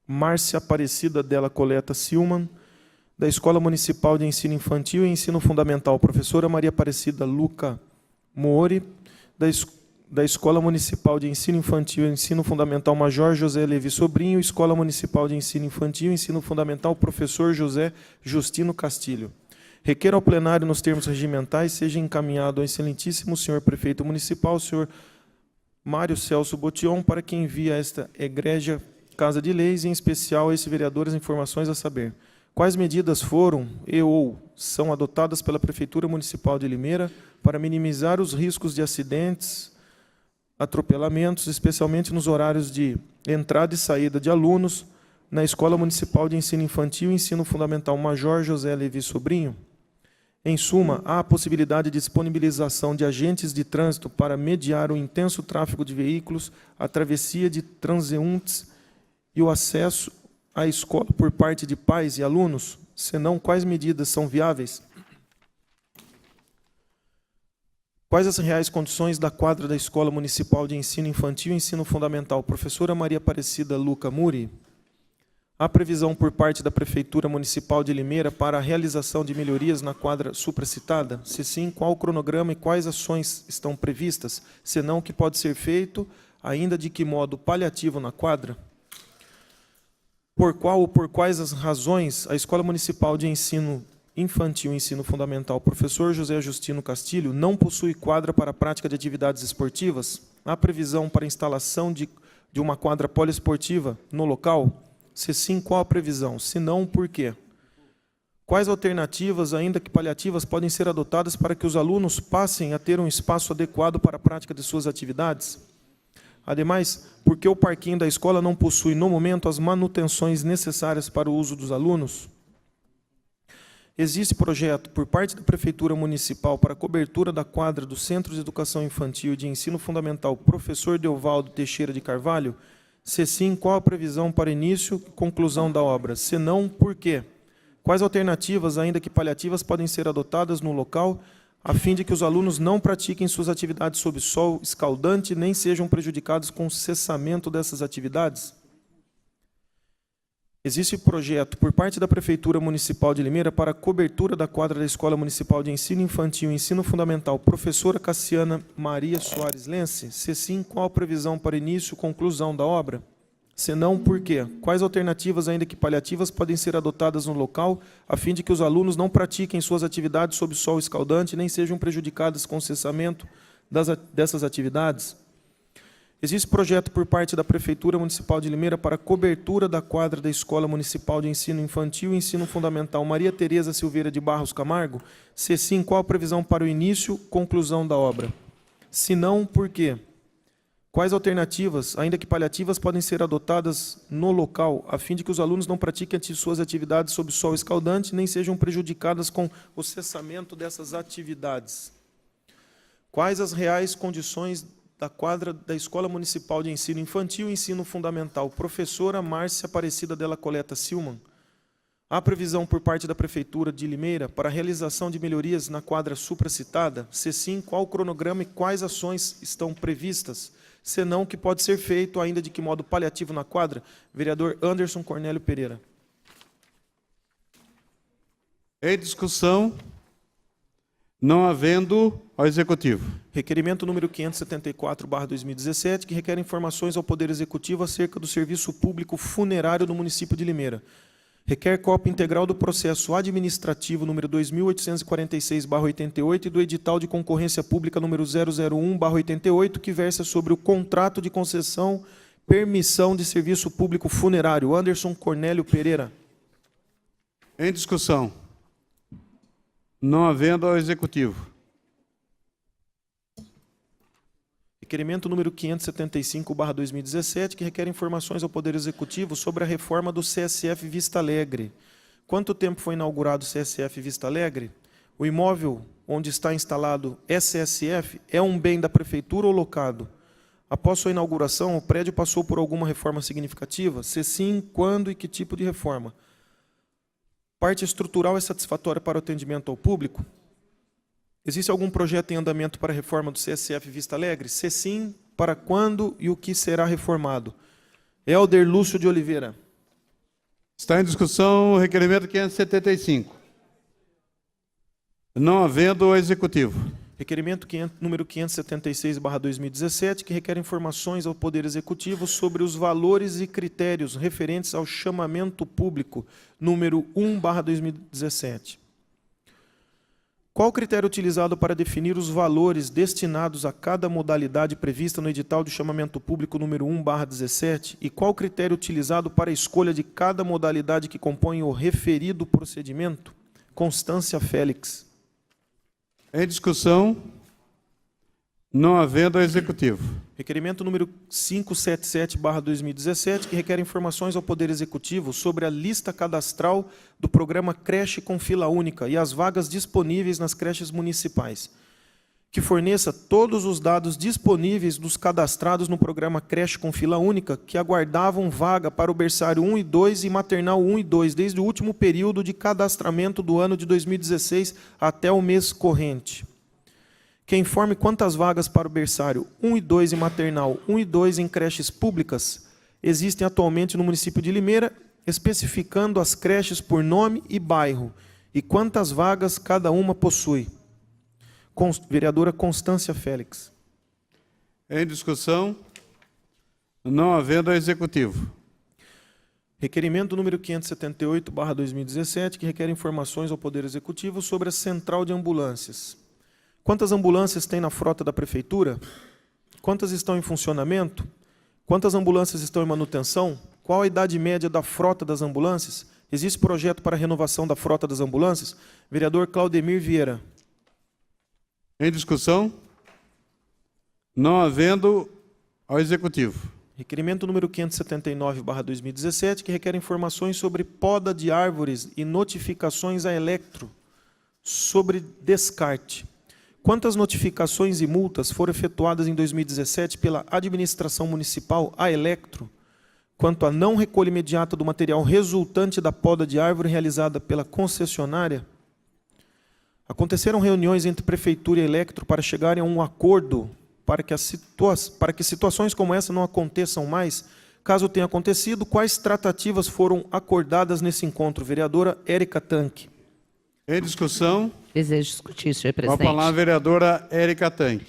Márcia Aparecida Della Coleta Silman, da Escola Municipal de Ensino Infantil e Ensino Fundamental Professora Maria Aparecida Luca Mori, da Escola Municipal de Ensino Infantil e Ensino Fundamental Major José Levi Sobrinho, Escola Municipal de Ensino Infantil e Ensino Fundamental Professor José Justino Castilho. Requer ao plenário, nos termos regimentais, seja encaminhado ao excelentíssimo senhor prefeito municipal, senhor Mário Celso Botion, para que envie a esta egrégia Casa de Leis, em especial a esse vereador, as informações a saber: quais medidas foram ou são adotadas pela Prefeitura Municipal de Limeira para minimizar os riscos de acidentes, atropelamentos, especialmente nos horários de entrada e saída de alunos na Escola Municipal de Ensino Infantil e Ensino Fundamental Major José Levi Sobrinho? Em suma, há a possibilidade de disponibilização de agentes de trânsito para mediar o intenso tráfego de veículos, a travessia de transeuntes e o acesso à escola por parte de pais e alunos? Senão, quais medidas são viáveis? Quais as reais condições da quadra da Escola Municipal de Ensino Infantil e Ensino Fundamental Professora Maria Aparecida Luca Muri? Há previsão por parte da Prefeitura Municipal de Limeira para a realização de melhorias na quadra supracitada? Se sim, qual o cronograma e quais ações estão previstas? Senão, o que pode ser feito, ainda de que modo paliativo na quadra? Por qual ou por quais as razões a Escola Municipal de Ensino Infantil e Ensino Fundamental Professor José Justino Castilho não possui quadra para a prática de atividades esportivas? Há previsão para a instalação de uma quadra poliesportiva no local? Se sim, qual a previsão? Se não, por quê? Quais alternativas, ainda que paliativas, podem ser adotadas para que os alunos passem a ter um espaço adequado para a prática de suas atividades? Ademais, por que o parquinho da escola não possui, no momento, as manutenções necessárias para o uso dos alunos? Existe projeto por parte da Prefeitura Municipal para a cobertura da quadra do Centro de Educação Infantil e de Ensino Fundamental Professor Deovaldo Teixeira de Carvalho? Se sim, qual a previsão para início e conclusão da obra? Se não, por quê? Quais alternativas, ainda que paliativas, podem ser adotadas no local, a fim de que os alunos não pratiquem suas atividades sob sol escaldante, nem sejam prejudicados com o cessamento dessas atividades? Existe projeto por parte da Prefeitura Municipal de Limeira para a cobertura da quadra da Escola Municipal de Ensino Infantil e Ensino Fundamental Professora Cassiana Maria Soares Lense? Se sim, qual a previsão para início e conclusão da obra? Se não, por quê? Quais alternativas, ainda que paliativas, podem ser adotadas no local, a fim de que os alunos não pratiquem suas atividades sob sol escaldante, nem sejam prejudicados com o cessamento dessas atividades? Existe projeto por parte da Prefeitura Municipal de Limeira para a cobertura da quadra da Escola Municipal de Ensino Infantil e Ensino Fundamental Maria Tereza Silveira de Barros Camargo? Se sim, qual a previsão para o início e conclusão da obra? Se não, por quê? Quais alternativas, ainda que paliativas, podem ser adotadas no local, a fim de que os alunos não pratiquem suas atividades sob sol escaldante, nem sejam prejudicadas com o cessamento dessas atividades? Quais as reais condições da quadra da Escola Municipal de Ensino Infantil e Ensino Fundamental Professora Márcia Aparecida della Coleta Silman? Há previsão por parte da Prefeitura de Limeira para a realização de melhorias na quadra supracitada? Se sim, qual o cronograma e quais ações estão previstas? Se não, o que pode ser feito, ainda de que modo paliativo na quadra? Vereador Anderson Cornélio Pereira. Em discussão, não havendo ao Executivo. Requerimento número 574/2017, que requer informações ao Poder Executivo acerca do serviço público funerário do município de Limeira. Requer cópia integral do processo administrativo número 2846/88 e do edital de concorrência pública número 001/88, que versa sobre o contrato de concessão permissão de serviço público funerário. Anderson Cornélio Pereira. Em discussão, não havendo ao Executivo. Requerimento número 575/2017, que requer informações ao Poder Executivo sobre a reforma do CSF Vista Alegre. Quanto tempo foi inaugurado o CSF Vista Alegre? O imóvel onde está instalado SSF é um bem da Prefeitura ou locado? Após sua inauguração, o prédio passou por alguma reforma significativa? Se sim, quando e que tipo de reforma? Parte estrutural é satisfatória para o atendimento ao público? Existe algum projeto em andamento para a reforma do CSF Vista Alegre? Se sim, para quando e o que será reformado? Helder Lúcio de Oliveira. Está em discussão o requerimento 575. Não havendo ao Executivo. Requerimento número 576/2017, que requer informações ao Poder Executivo sobre os valores e critérios referentes ao chamamento público, número 1/2017. Qual o critério utilizado para definir os valores destinados a cada modalidade prevista no edital de chamamento público número 1/17 e qual o critério utilizado para a escolha de cada modalidade que compõe o referido procedimento? Constância Félix. Em discussão, não havendo ao Executivo. Requerimento número 577/2017, que requer informações ao Poder Executivo sobre a lista cadastral do programa Creche com Fila Única e as vagas disponíveis nas creches municipais. Que forneça todos os dados disponíveis dos cadastrados no programa Creche com Fila Única que aguardavam vaga para o berçário 1 e 2 e maternal 1 e 2, desde o último período de cadastramento do ano de 2016 até o mês corrente. Que informe quantas vagas para o berçário 1 e 2 e maternal 1 e 2 em creches públicas existem atualmente no município de Limeira, especificando as creches por nome e bairro, e quantas vagas cada uma possui. Vereadora Constância Félix. Em discussão, não havendo ao Executivo. Requerimento número 578/2017, que requer informações ao Poder Executivo sobre a Central de Ambulâncias. Quantas ambulâncias tem na frota da Prefeitura? Quantas estão em funcionamento? Quantas ambulâncias estão em manutenção? Qual a idade média da frota das ambulâncias? Existe projeto para a renovação da frota das ambulâncias? Vereador Claudemir Vieira. Em discussão, não havendo ao Executivo. Requerimento número 579/2017, que requer informações sobre poda de árvores e notificações à Elektro sobre descarte. Quantas notificações e multas foram efetuadas em 2017 pela administração municipal à Elektro quanto à não recolha imediata do material resultante da poda de árvore realizada pela concessionária? Aconteceram reuniões entre Prefeitura e Elektro para chegarem a um acordo para que situações como essa não aconteçam mais? Caso tenha acontecido, quais tratativas foram acordadas nesse encontro? Vereadora Érica Tanque. Em discussão. Desejo discutir, senhor Com a presidente. palavra a vereadora Érica Tanque.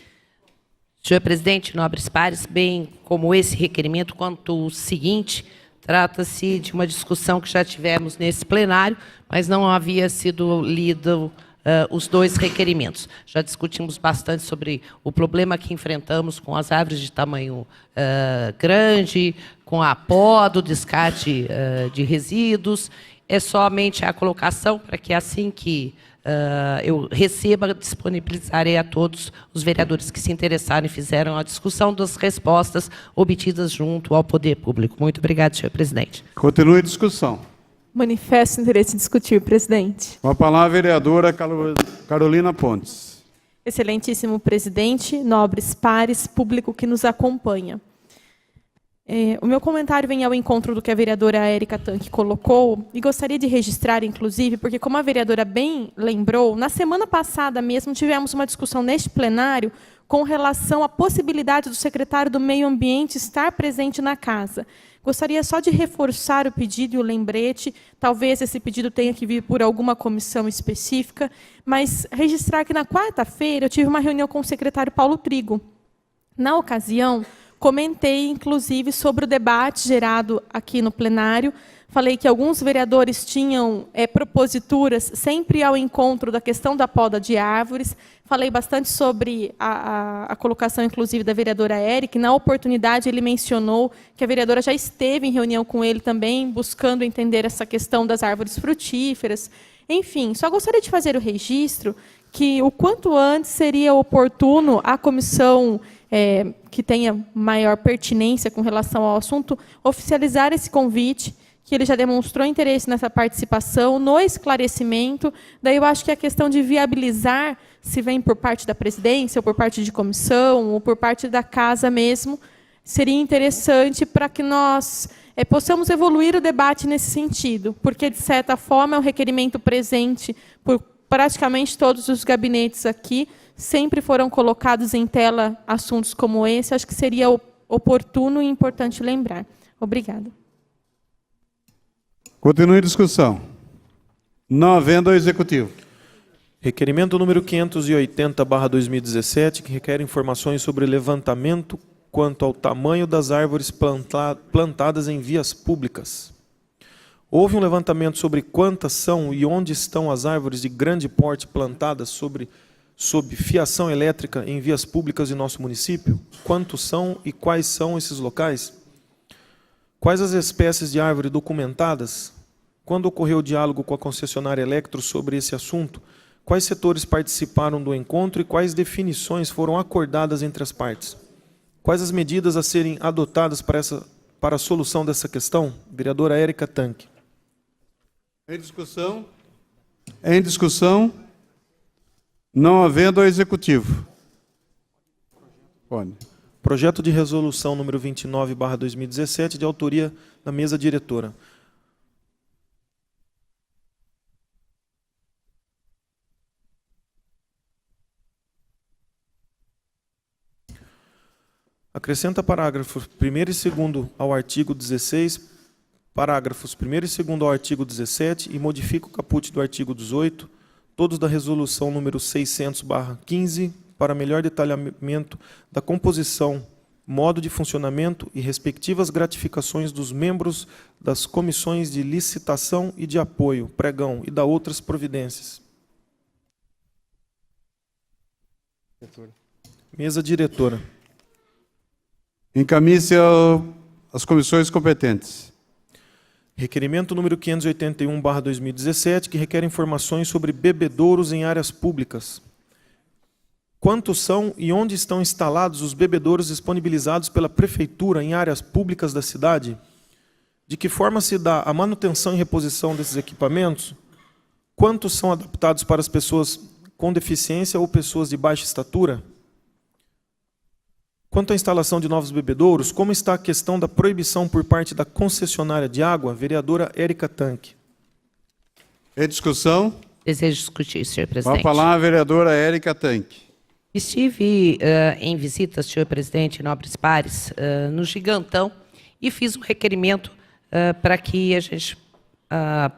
Senhor presidente, nobres pares, bem como esse requerimento, quanto o seguinte, trata-se de uma discussão que já tivemos nesse plenário, mas não havia sido lido os dois requerimentos. Já discutimos bastante sobre o problema que enfrentamos com as árvores de tamanho grande, com a poda, o descarte de resíduos. É somente a colocação para que assim que eu receba, disponibilizarei a todos os vereadores que se interessaram e fizeram a discussão das respostas obtidas junto ao poder público. Muito obrigado, senhor presidente. Continue a discussão. Manifesto o interesse em discutir, presidente. Com a palavra a vereadora Carolina Pontes. Excelentíssimo presidente, nobres pares, público que nos acompanha. O meu comentário vem ao encontro do que a vereadora Érica Tanque colocou, e gostaria de registrar, inclusive, porque, como a vereadora bem lembrou, na semana passada mesmo tivemos uma discussão neste plenário com relação à possibilidade do secretário do Meio Ambiente estar presente na casa. Gostaria só de reforçar o pedido e o lembrete, talvez esse pedido tenha que vir por alguma comissão específica, mas registrar que na quarta-feira eu tive uma reunião com o secretário Paulo Trigo. Na ocasião, comentei, inclusive, sobre o debate gerado aqui no plenário. Falei que alguns vereadores tinham proposituras sempre ao encontro da questão da poda de árvores. Falei bastante sobre a colocação, inclusive, da vereadora Érica. Na oportunidade, ele mencionou que a vereadora já esteve em reunião com ele também, buscando entender essa questão das árvores frutíferas. Enfim, só gostaria de fazer o registro que, o quanto antes, seria oportuno a comissão que tenha maior pertinência com relação ao assunto, oficializar esse convite, que ele já demonstrou interesse nessa participação, no esclarecimento. Daí eu acho que a questão de viabilizar, se vem por parte da presidência, ou por parte de comissão, ou por parte da casa mesmo, seria interessante para que nós possamos evoluir o debate nesse sentido, porque, de certa forma, é um requerimento presente por praticamente todos os gabinetes aqui, sempre foram colocados em tela assuntos como esse. Acho que seria oportuno e importante lembrar. Obrigada. Continue a discussão. Não havendo ao Executivo. Requerimento número 580/2017, que requer informações sobre levantamento quanto ao tamanho das árvores plantadas em vias públicas. Houve um levantamento sobre quantas são e onde estão as árvores de grande porte plantadas sob fiação elétrica em vias públicas de nosso município? Quantos são e quais são esses locais? Quais as espécies de árvore documentadas? Quando ocorreu o diálogo com a concessionária Elektro sobre esse assunto? Quais setores participaram do encontro e quais definições foram acordadas entre as partes? Quais as medidas a serem adotadas para a solução dessa questão? Vereadora Érica Tanque. Em discussão. Em discussão. Não havendo ao Executivo. Pode. Projeto de resolução número 29/2017, de autoria da mesa diretora. Acrescenta parágrafos 1º e 2º ao artigo 16, parágrafos 1º e 2º ao artigo 17 e modifica o caput do artigo 18, todos da resolução número 600/15, para melhor detalhamento da composição, modo de funcionamento e respectivas gratificações dos membros das comissões de licitação e de apoio, pregão e da outras providências. Mesa diretora. Encaminhe-se às comissões competentes. Requerimento número 581/2017, que requer informações sobre bebedouros em áreas públicas. Quantos são e onde estão instalados os bebedouros disponibilizados pela Prefeitura em áreas públicas da cidade? De que forma se dá a manutenção e reposição desses equipamentos? Quantos são adaptados para as pessoas com deficiência ou pessoas de baixa estatura? Quanto à instalação de novos bebedouros, como está a questão da proibição por parte da concessionária de água? Vereadora Érica Tanque. Em discussão? Desejo discutir, senhor Com presidente. a palavra a vereadora Érica Tanque. Estive em visita, senhor presidente, nobres pares, no Gigantão e fiz um requerimento para que a gente,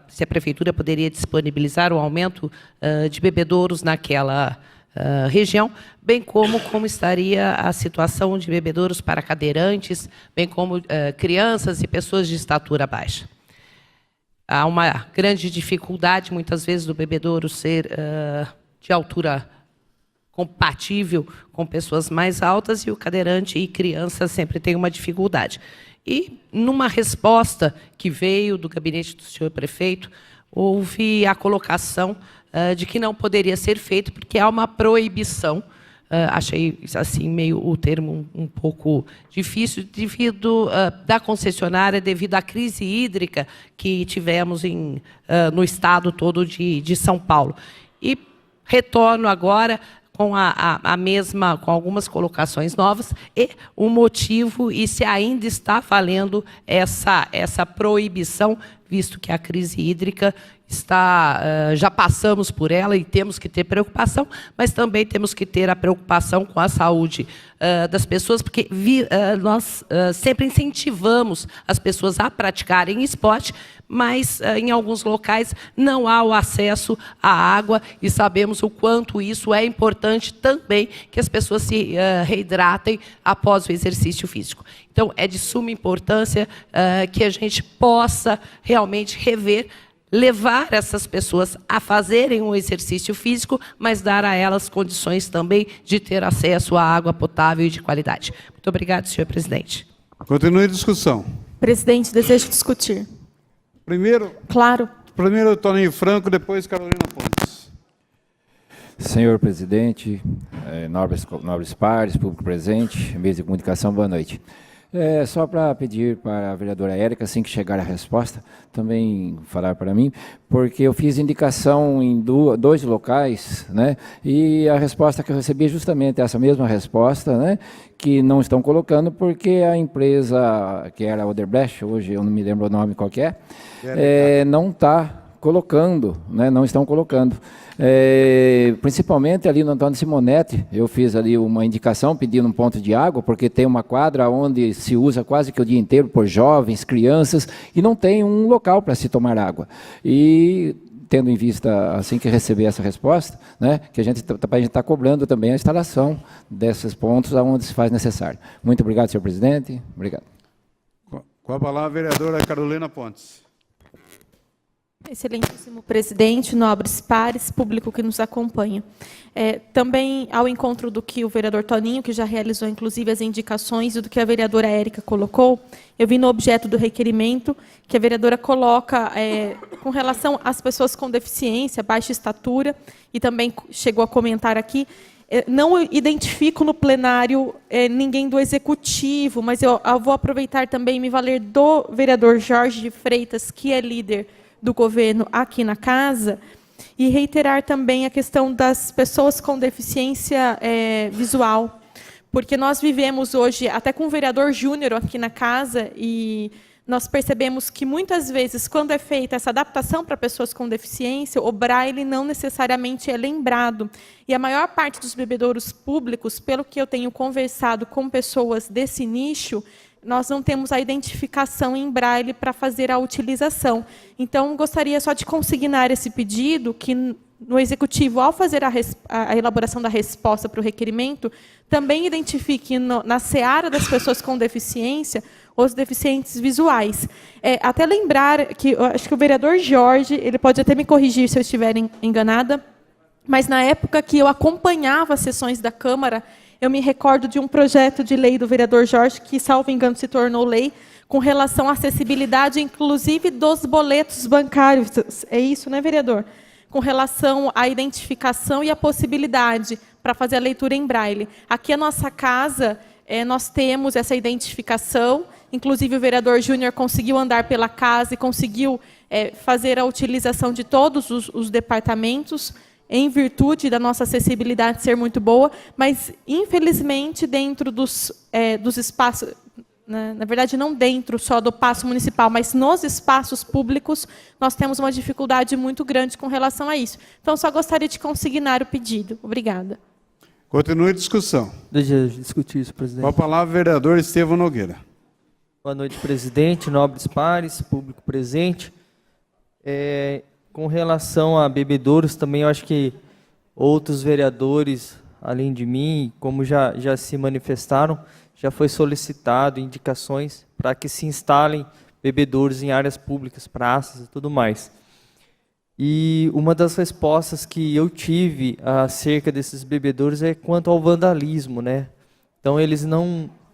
se a prefeitura poderia disponibilizar o aumento de bebedouros naquela região, bem como estaria a situação de bebedouros para cadeirantes, bem como crianças e pessoas de estatura baixa. Há uma grande dificuldade, muitas vezes, do bebedouro ser de altura compatível com pessoas mais altas, e o cadeirante e criança sempre tem uma dificuldade. E, numa resposta que veio do gabinete do senhor prefeito, houve a colocação de que não poderia ser feito, porque há uma proibição. Achei assim meio o termo um pouco difícil, devido da concessionária, devido à crise hídrica que tivemos no estado todo de São Paulo. E retorno agora com com algumas colocações novas, e o motivo, e se ainda está valendo essa proibição, visto que a crise hídrica já passamos por ela e temos que ter preocupação, mas também temos que ter a preocupação com a saúde das pessoas, porque nós sempre incentivamos as pessoas a praticarem esporte, mas em alguns locais não há o acesso à água, e sabemos o quanto isso é importante também, que as pessoas se reidratem após o exercício físico. Então, é de suma importância que a gente possa realmente rever, levar essas pessoas a fazerem um exercício físico, mas dar a elas condições também de ter acesso à água potável e de qualidade. Muito obrigado, senhor presidente. Continue a discussão. Presidente, desejo discutir. Primeiro, Toninho Franco, depois Carolina Pontes. Senhor presidente, nobres pares, público presente, mesa de comunicação, boa noite. Só para pedir para a vereadora Érica, assim que chegar a resposta, também falar para mim, porque eu fiz indicação em dois locais, né, e a resposta que eu recebi é justamente essa mesma resposta, né, que não estão colocando, porque a empresa, que era a Odebrecht, hoje eu não me lembro o nome qual que não está colocando, né, não estão colocando. Principalmente ali no Antônio Simonetti, eu fiz ali uma indicação pedindo um ponto de água, porque tem uma quadra onde se usa quase que o dia inteiro por jovens, crianças, e não tem um local para se tomar água. E tendo em vista, assim que receber essa resposta, né, que a gente está cobrando também a instalação desses pontos aonde se faz necessário. Muito obrigado, senhor presidente. Obrigado. Com a palavra a vereadora Carolina Pontes. Excelentíssimo presidente, nobres pares, público que nos acompanha. Também ao encontro do que o vereador Toninho, que já realizou inclusive as indicações, e do que a vereadora Érica colocou, eu vi no objeto do requerimento que a vereadora coloca com relação às pessoas com deficiência, baixa estatura, e também chegou a comentar aqui, não identifico no plenário ninguém do executivo, mas eu vou aproveitar também e me valer do vereador Jorge de Freitas, que é líder do governo aqui na casa, e reiterar também a questão das pessoas com deficiência visual, porque nós vivemos hoje, até com o vereador Júnior aqui na casa, e nós percebemos que muitas vezes, quando é feita essa adaptação para pessoas com deficiência, o braille não necessariamente é lembrado. E a maior parte dos bebedouros públicos, pelo que eu tenho conversado com pessoas desse nicho, nós não temos a identificação em braille para fazer a utilização. Então, gostaria só de consignar esse pedido, que no Executivo, ao fazer a elaboração da resposta para o requerimento, também identifique na seara das pessoas com deficiência os deficientes visuais. Até lembrar que, eu acho que o vereador Jorge, ele pode até me corrigir se eu estiver enganada, mas na época que eu acompanhava as sessões da Câmara, eu me recordo de um projeto de lei do vereador Jorge, que, salvo engano, se tornou lei, com relação à acessibilidade, inclusive, dos boletos bancários. É isso, né, vereador? com relação à identificação e à possibilidade para fazer a leitura em braille. Aqui a nossa casa, nós temos essa identificação, inclusive o vereador Júnior conseguiu andar pela casa e conseguiu fazer a utilização de todos os departamentos, em virtude da nossa acessibilidade ser muito boa, mas, infelizmente, dentro dos espaços, na verdade, não dentro só do Paço Municipal, mas nos espaços públicos, nós temos uma dificuldade muito grande com relação a isso. Então, só gostaria de consignar o pedido. Obrigada. Continue a discussão. Deixa eu discutir isso, presidente. Com a palavra, vereador Estevão Nogueira. Boa noite, presidente, nobres pares, público presente. Com relação a bebedouros, também eu acho que outros vereadores, além de mim, como já se manifestaram, já foi solicitado indicações para que se instalem bebedouros em áreas públicas, praças e tudo mais. E uma das respostas que eu tive acerca desses bebedouros é quanto ao vandalismo, né? Então, eles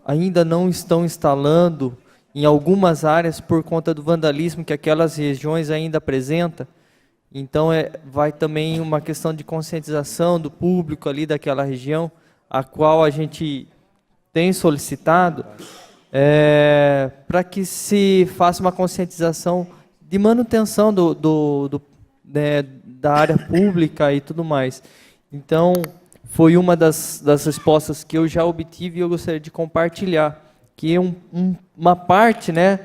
ainda não estão instalando em algumas áreas por conta do vandalismo que aquelas regiões ainda apresentam. Então, vai também uma questão de conscientização do público ali daquela região, a qual a gente tem solicitado, para que se faça uma conscientização de manutenção da área pública e tudo mais. Então, foi uma das respostas que eu já obtive e eu gostaria de compartilhar, que uma parte, né,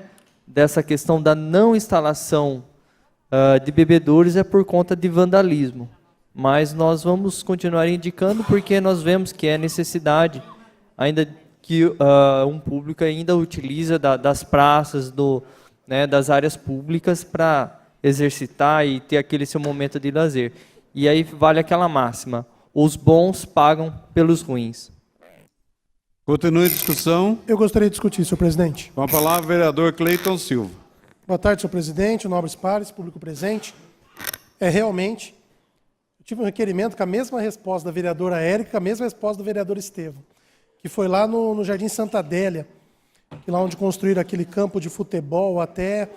dessa questão da não instalação de bebedouros é por conta de vandalismo. Mas nós vamos continuar indicando porque nós vemos que é necessidade, ainda que um público ainda utiliza das praças, das áreas públicas para exercitar e ter aquele seu momento de lazer. E aí vale aquela máxima, os bons pagam pelos ruins. Continue a discussão. Eu gostaria de discutir, senhor presidente. Com a palavra, vereador Cleiton Silva. Boa tarde, senhor presidente, nobres pares, público presente. Realmente, eu tive um requerimento com a mesma resposta da vereadora Érica, a mesma resposta do vereador Estevão, que foi lá no Jardim Santa Adélia, que lá onde construíram aquele campo de futebol, até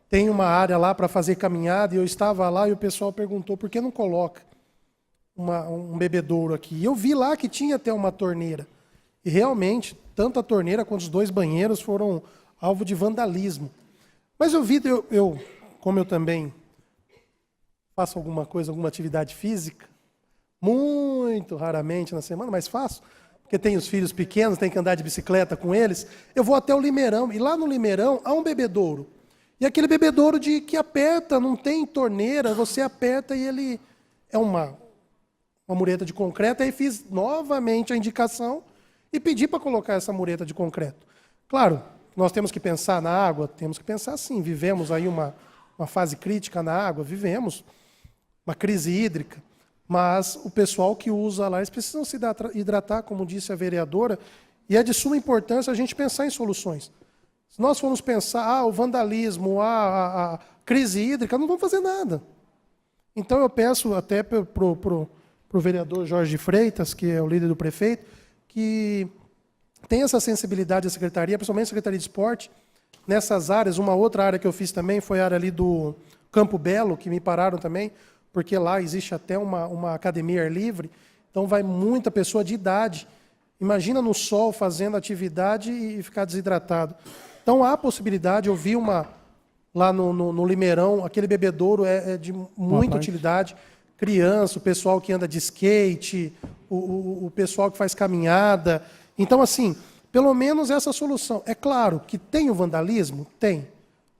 tem uma área lá para fazer caminhada, e eu estava lá e o pessoal perguntou por que não coloca um bebedouro aqui. E eu vi lá que tinha até uma torneira. E realmente, tanto a torneira quanto os 2 banheiros foram alvo de vandalismo. Mas eu vi, como eu também faço alguma atividade física, muito raramente na semana, mas faço, porque tenho os filhos pequenos, tenho que andar de bicicleta com eles, eu vou até o Limeirão, e lá no Limeirão há um bebedouro. E aquele bebedouro que aperta, não tem torneira, você aperta e ele é uma mureta de concreto. Aí fiz novamente a indicação e pedi para colocar essa mureta de concreto. Claro, nós temos que pensar na água, temos que pensar sim, vivemos aí uma fase crítica na água, vivemos uma crise hídrica, mas o pessoal que usa lá, eles precisam se hidratar, como disse a vereadora, e é de suma importância a gente pensar em soluções. Se nós formos pensar, o vandalismo, a crise hídrica, não vamos fazer nada. Então eu peço até para o vereador Jorge Freitas, que é o líder do prefeito, que tem essa sensibilidade da secretaria, principalmente a Secretaria de Esporte, nessas áreas. Uma outra área que eu fiz também foi a área ali do Campo Belo, que me pararam também, porque lá existe até uma academia ar livre, então vai muita pessoa de idade. Imagina no sol fazendo atividade e ficar desidratado. Então há possibilidade, eu vi lá no Limeirão, aquele bebedouro é de muita utilidade. Criança, o pessoal que anda de skate, o pessoal que faz caminhada. Então, assim, pelo menos essa solução. É claro que tem o vandalismo? Tem.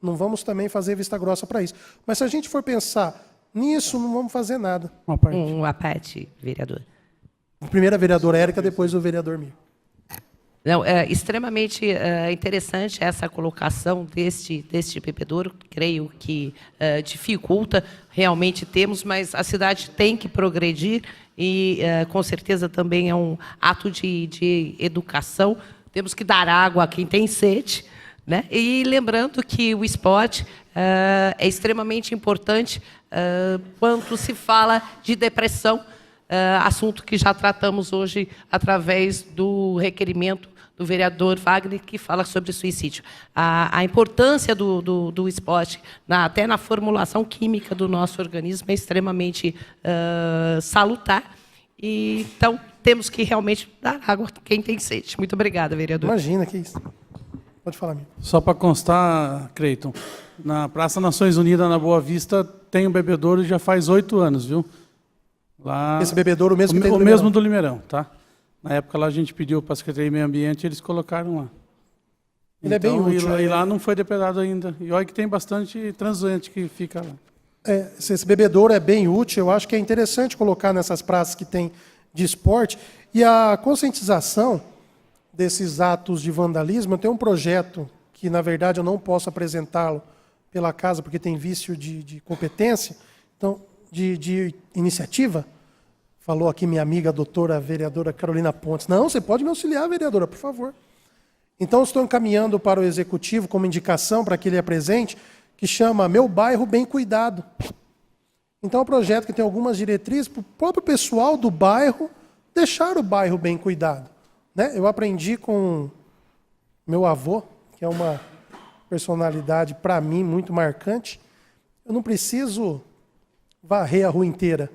Não vamos também fazer vista grossa para isso. Mas se a gente for pensar nisso, não vamos fazer nada. Uma parte, vereador. Primeiro a vereadora Érica, depois o vereador Mir. Não, é extremamente interessante essa colocação deste bebedouro. Creio que dificulta, realmente temos, mas a cidade tem que progredir e, com certeza, também é um ato de educação. Temos que dar água a quem tem sede, né? E lembrando que o esporte é extremamente importante quando se fala de depressão, assunto que já tratamos hoje através do requerimento do vereador Wagner, que fala sobre suicídio. A importância do esporte, até na formulação química do nosso organismo, é extremamente salutar. E, então, temos que realmente dar água a quem tem sede. Muito obrigada, vereador. Imagina, que isso. Pode falar, amigo. Só para constar, Creiton, na Praça Nações Unidas, na Boa Vista, tem um bebedouro já faz 8 anos, viu? Lá, Esse bebedouro mesmo que tem o do mesmo Limeirão. do Limeirão, tá? Na época lá a gente pediu para a Secretaria de Meio Ambiente e eles colocaram lá. Ele é bem útil. E lá não foi depredado ainda. E olha que tem bastante transante que fica lá. Esse bebedouro é bem útil, eu acho que é interessante colocar nessas praças que tem de esporte. E a conscientização desses atos de vandalismo, eu tenho um projeto que, na verdade, eu não posso apresentá-lo pela casa, porque tem vício de competência, então, de iniciativa. Falou aqui minha amiga, a doutora vereadora Carolina Pontes. Não, você pode me auxiliar, vereadora, por favor. Então, estou encaminhando para o Executivo, como indicação, para que ele apresente, que chama Meu Bairro Bem Cuidado. Então, é um projeto que tem algumas diretrizes para o próprio pessoal do bairro deixar o bairro bem cuidado. Né? Eu aprendi com meu avô, que é uma personalidade, para mim, muito marcante. Eu não preciso varrer a rua inteira.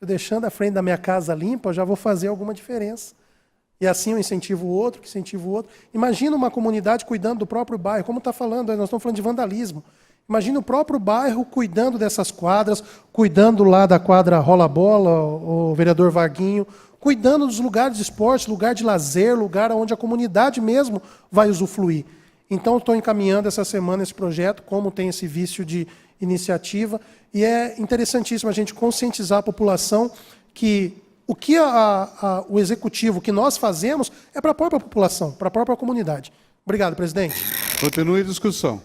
Eu deixando a frente da minha casa limpa, eu já vou fazer alguma diferença. E assim eu incentivo o outro, que incentivo o outro. Imagina uma comunidade cuidando do próprio bairro. Como está falando, nós estamos falando de vandalismo. Imagina o próprio bairro cuidando dessas quadras, cuidando lá da quadra rola-bola, o vereador Vaguinho, cuidando dos lugares de esporte, lugar de lazer, lugar onde a comunidade mesmo vai usufruir. Então, estou encaminhando essa semana esse projeto, como tem esse vício de iniciativa, e é interessantíssimo a gente conscientizar a população que o que o executivo, o que nós fazemos, é para a própria população, para a própria comunidade. Obrigado, presidente. Continue a discussão.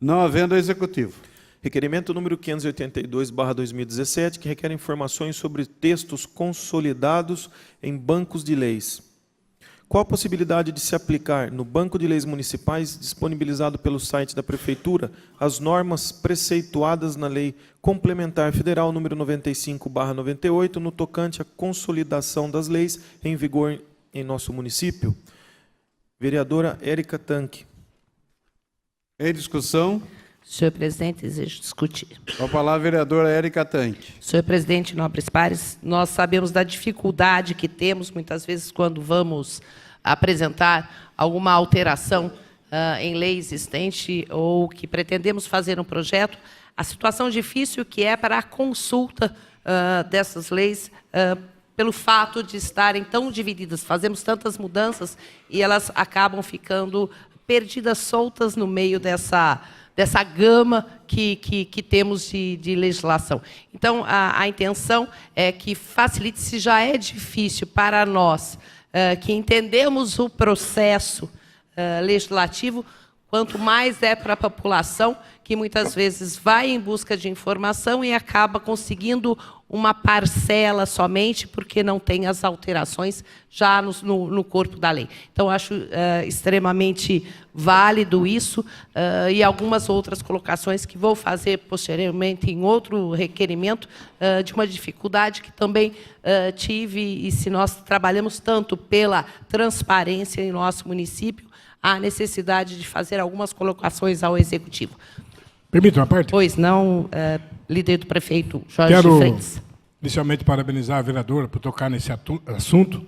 Não havendo executivo. Requerimento número 582/2017, que requer informações sobre textos consolidados em bancos de leis. Qual a possibilidade de se aplicar no Banco de Leis Municipais, disponibilizado pelo site da Prefeitura, as normas preceituadas na Lei Complementar Federal número 95/98, no tocante à consolidação das leis em vigor em nosso município? Vereadora Érica Tanque. Em discussão. Senhor presidente, desejo discutir. Com a palavra, a vereadora Érica Tanque. Senhor presidente, nobres pares, nós sabemos da dificuldade que temos, muitas vezes, quando vamos apresentar alguma alteração em lei existente ou que pretendemos fazer um projeto, a situação difícil que é para a consulta dessas leis, pelo fato de estarem tão divididas. Fazemos tantas mudanças e elas acabam ficando perdidas, soltas no meio dessa gama que temos de legislação. Então, a intenção é que facilite, se já é difícil para nós, que entendemos o processo legislativo, quanto mais é para a população, que muitas vezes vai em busca de informação e acaba conseguindo uma parcela somente porque não tem as alterações já no corpo da lei. Então, acho extremamente válido isso e algumas outras colocações que vou fazer posteriormente em outro requerimento de uma dificuldade que também tive, e se nós trabalhamos tanto pela transparência em nosso município, há necessidade de fazer algumas colocações ao Executivo. Permite uma parte? Pois não, líder do prefeito Jorge Freitas. Quero inicialmente parabenizar a vereadora por tocar nesse assunto,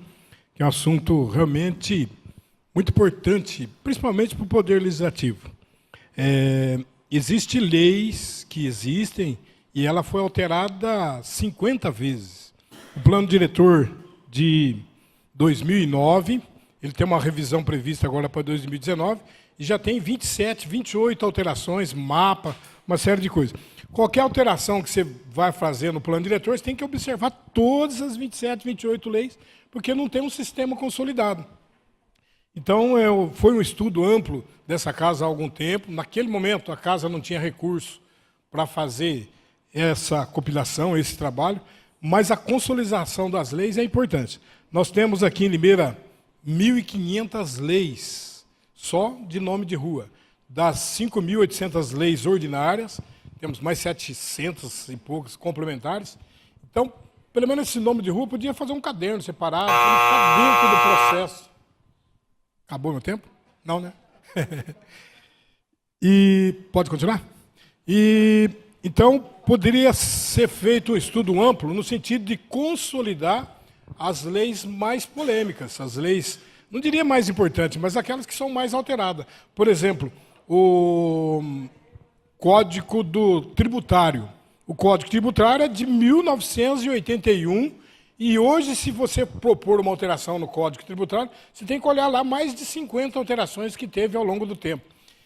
que é um assunto realmente muito importante, principalmente para o Poder Legislativo. Existem leis que existem e ela foi alterada 50 vezes. O plano diretor de 2009, ele tem uma revisão prevista agora para 2019, e já tem 27, 28 alterações, mapa, uma série de coisas. Qualquer alteração que você vai fazer no plano diretor, você tem que observar todas as 27, 28 leis, porque não tem um sistema consolidado. Então, foi um estudo amplo dessa casa há algum tempo. Naquele momento, a casa não tinha recurso para fazer essa compilação, esse trabalho, mas a consolidação das leis é importante. Nós temos aqui em Limeira 1.500 leis, só de nome de rua. Das 5.800 leis ordinárias, temos mais 700 e poucos complementares. Então, pelo menos esse nome de rua podia fazer um caderno separado, para ficar dentro do processo. Acabou meu tempo? Não, né? E pode continuar? E então poderia ser feito um estudo amplo no sentido de consolidar as leis mais polêmicas, as leis, não diria mais importantes, mas aquelas que são mais alteradas. Por exemplo, o Código Tributário. O Código Tributário é de 1981 e hoje, se você propor uma alteração no Código Tributário, você tem que olhar lá mais de 50 alterações que teve ao longo do tempo.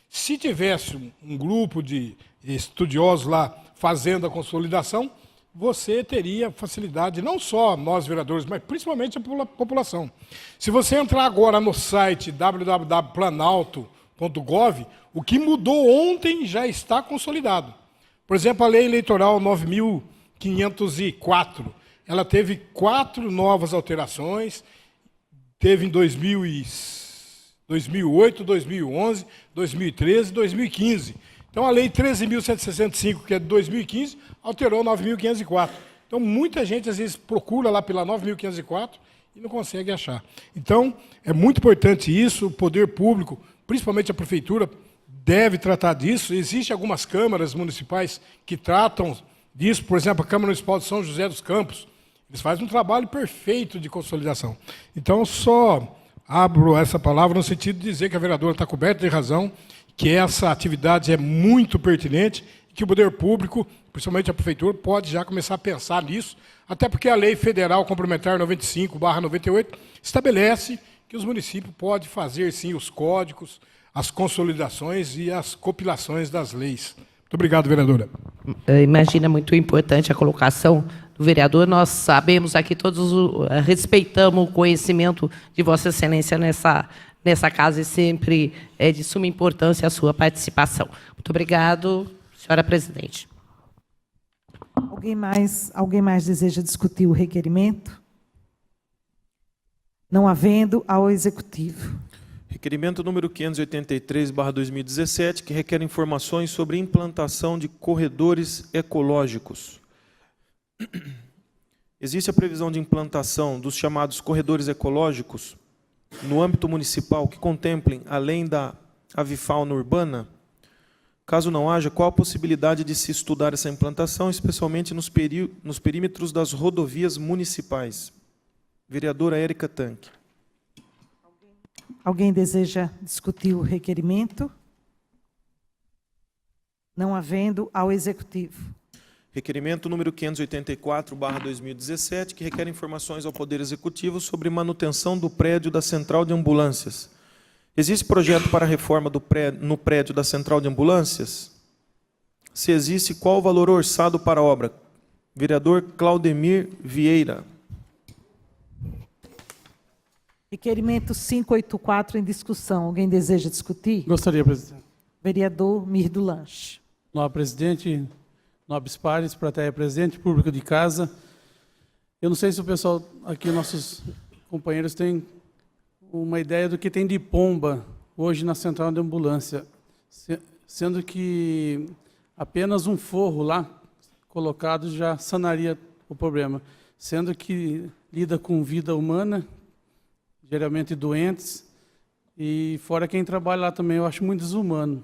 Se tivesse um grupo de estudiosos lá fazendo a consolidação, você teria facilidade, não só nós vereadores, mas principalmente a população. Se você entrar agora no site www.planalto.gov, o que mudou ontem já está consolidado. Por exemplo, a Lei Eleitoral 9.504, ela teve 4 novas alterações, teve em 2008, 2011, 2013 e 2015. Então, a Lei 13.765, que é de 2015, alterou 9.504. Então, muita gente, às vezes, procura lá pela 9.504 e não consegue achar. Então, é muito importante isso, o poder público, principalmente a prefeitura, deve tratar disso. Existem algumas câmaras municipais que tratam disso, por exemplo, a Câmara Municipal de São José dos Campos. Eles fazem um trabalho perfeito de consolidação. Então, só abro essa palavra no sentido de dizer que a vereadora está coberta de razão, que essa atividade é muito pertinente e que o poder público, principalmente a prefeitura, pode já começar a pensar nisso, até porque a Lei Federal Complementar 95/98 estabelece que os municípios podem fazer, sim, os códigos, as consolidações e as compilações das leis. Muito obrigado, vereadora. Imagina, muito importante a colocação do vereador. Nós sabemos aqui, todos respeitamos o conhecimento de Vossa Excelência nessa casa e sempre é de suma importância a sua participação. Muito obrigado, senhora presidente. Alguém mais deseja discutir o requerimento? Não havendo, ao Executivo. Requerimento número 583/2017, que requer informações sobre implantação de corredores ecológicos. Existe a previsão de implantação dos chamados corredores ecológicos no âmbito municipal que contemplem, além da avifauna urbana? Caso não haja, qual a possibilidade de se estudar essa implantação, especialmente nos perímetros das rodovias municipais? Vereadora Érica Tanque. Alguém deseja discutir o requerimento? Não havendo, ao Executivo. Requerimento número 584/2017, que requer informações ao Poder Executivo sobre manutenção do prédio da Central de Ambulâncias. Existe projeto para reforma no prédio da Central de Ambulâncias? Se existe, qual o valor orçado para a obra? Vereador Claudemir Vieira. Requerimento 584 em discussão. Alguém deseja discutir? Gostaria, presidente. Vereador Mir do Lanche. Nobre presidente, nobres pares, plateia presente, público de casa. Eu não sei se o pessoal aqui, nossos companheiros, têm uma ideia do que tem de pomba hoje na central de ambulância, sendo que apenas um forro lá colocado já sanaria o problema, sendo que lida com vida humana, geralmente doentes, e fora quem trabalha lá também, eu acho muito desumano.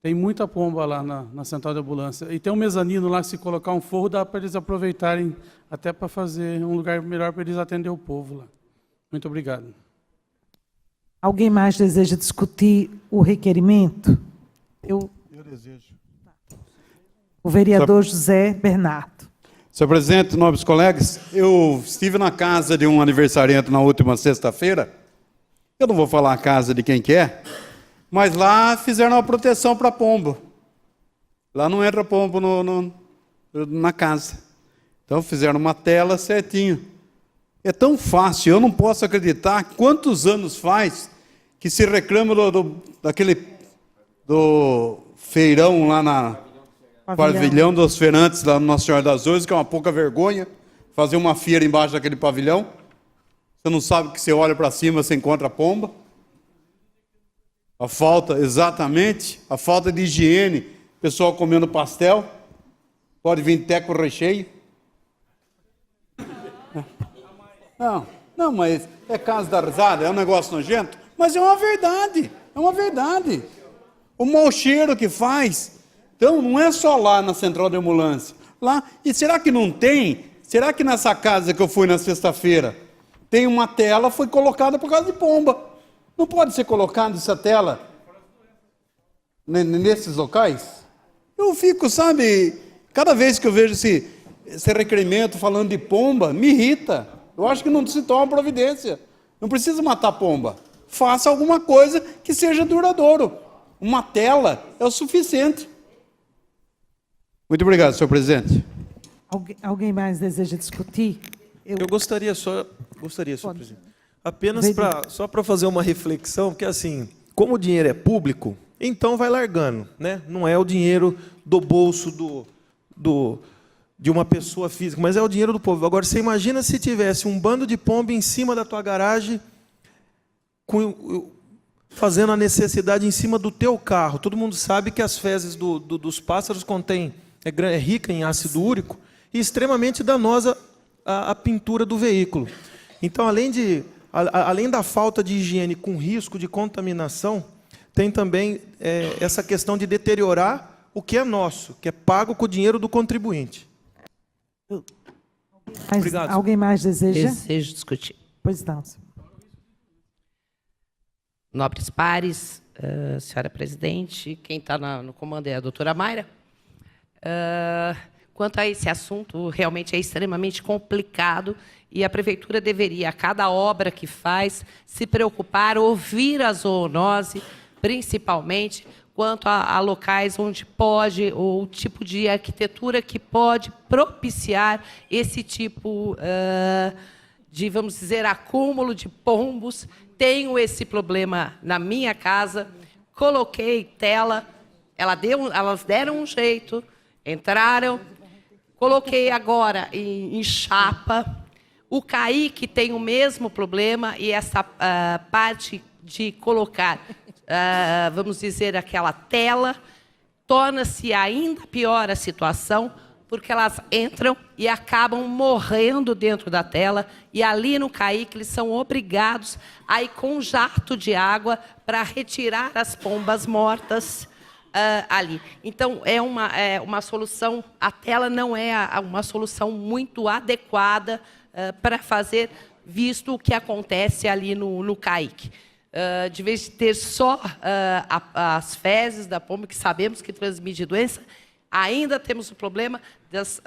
Tem muita pomba lá na central de ambulância. E tem um mezanino lá, que se colocar um forro, dá para eles aproveitarem, até para fazer um lugar melhor para eles atender o povo lá. Muito obrigado. Alguém mais deseja discutir o requerimento? Eu desejo. O vereador José Bernardo. Senhor presidente, nobres colegas, eu estive na casa de um aniversariante na última sexta-feira. Eu não vou falar a casa de quem que é, mas lá fizeram uma proteção para pombo. Lá não entra pombo na casa. Então fizeram uma tela certinho. É tão fácil, eu não posso acreditar quantos anos faz que se reclama do feirão lá na pavilhão dos feirantes, lá no Nossa Senhora das Dores, que é uma pouca vergonha, fazer uma feira embaixo daquele pavilhão. Você não sabe que você olha para cima, você encontra a pomba. A falta, exatamente, a falta de higiene, pessoal comendo pastel, pode vir até com recheio. Não, mas é caso da risada, é um negócio nojento. Mas é uma verdade, é uma verdade. O mau cheiro que faz. Então, não é só lá na central de ambulância. Lá, e será que não tem? Será que nessa casa que eu fui na sexta-feira, tem uma tela, foi colocada por causa de pomba? Não pode ser colocada essa tela nesses locais? Eu fico, sabe, cada vez que eu vejo esse requerimento falando de pomba, me irrita. Eu acho que não se toma providência. Não precisa matar pomba. Faça alguma coisa que seja duradouro. Uma tela é o suficiente. Muito obrigado, senhor presidente. Alguém mais deseja discutir? Eu gostaria, senhor presidente. Apenas só para fazer uma reflexão, porque assim, como o dinheiro é público, então vai largando, né? Não é o dinheiro do bolso de uma pessoa física, mas é o dinheiro do povo. Agora, você imagina se tivesse um bando de pomba em cima da tua garagem, fazendo a necessidade em cima do teu carro. Todo mundo sabe que as fezes dos pássaros é rica em ácido úrico e extremamente danosa à pintura do veículo. Então, além da falta de higiene com risco de contaminação, tem também essa questão de deteriorar o que é nosso, que é pago com o dinheiro do contribuinte. Obrigado. Alguém mais deseja? Desejo discutir. Pois não. Nobres pares, senhora presidente, quem está no comando é a doutora Mayra. Quanto a esse assunto, realmente é extremamente complicado e a prefeitura deveria, a cada obra que faz, se preocupar, ouvir a zoonose, principalmente quanto a locais onde pode, ou o tipo de arquitetura que pode propiciar esse tipo de, vamos dizer, acúmulo de pombos. Tenho esse problema na minha casa, coloquei tela, elas deram um jeito, entraram, coloquei agora em chapa. O Kaique tem o mesmo problema e essa parte de colocar, vamos dizer, aquela tela, torna-se ainda pior a situação, porque elas entram e acabam morrendo dentro da tela, e ali no Kaique eles são obrigados a ir com um jato de água para retirar as pombas mortas ali. Então, é uma solução, a tela não é uma solução muito adequada para fazer, visto o que acontece ali no Kaique. De vez de ter só as fezes da pomba, que sabemos que transmite doença, ainda temos o problema das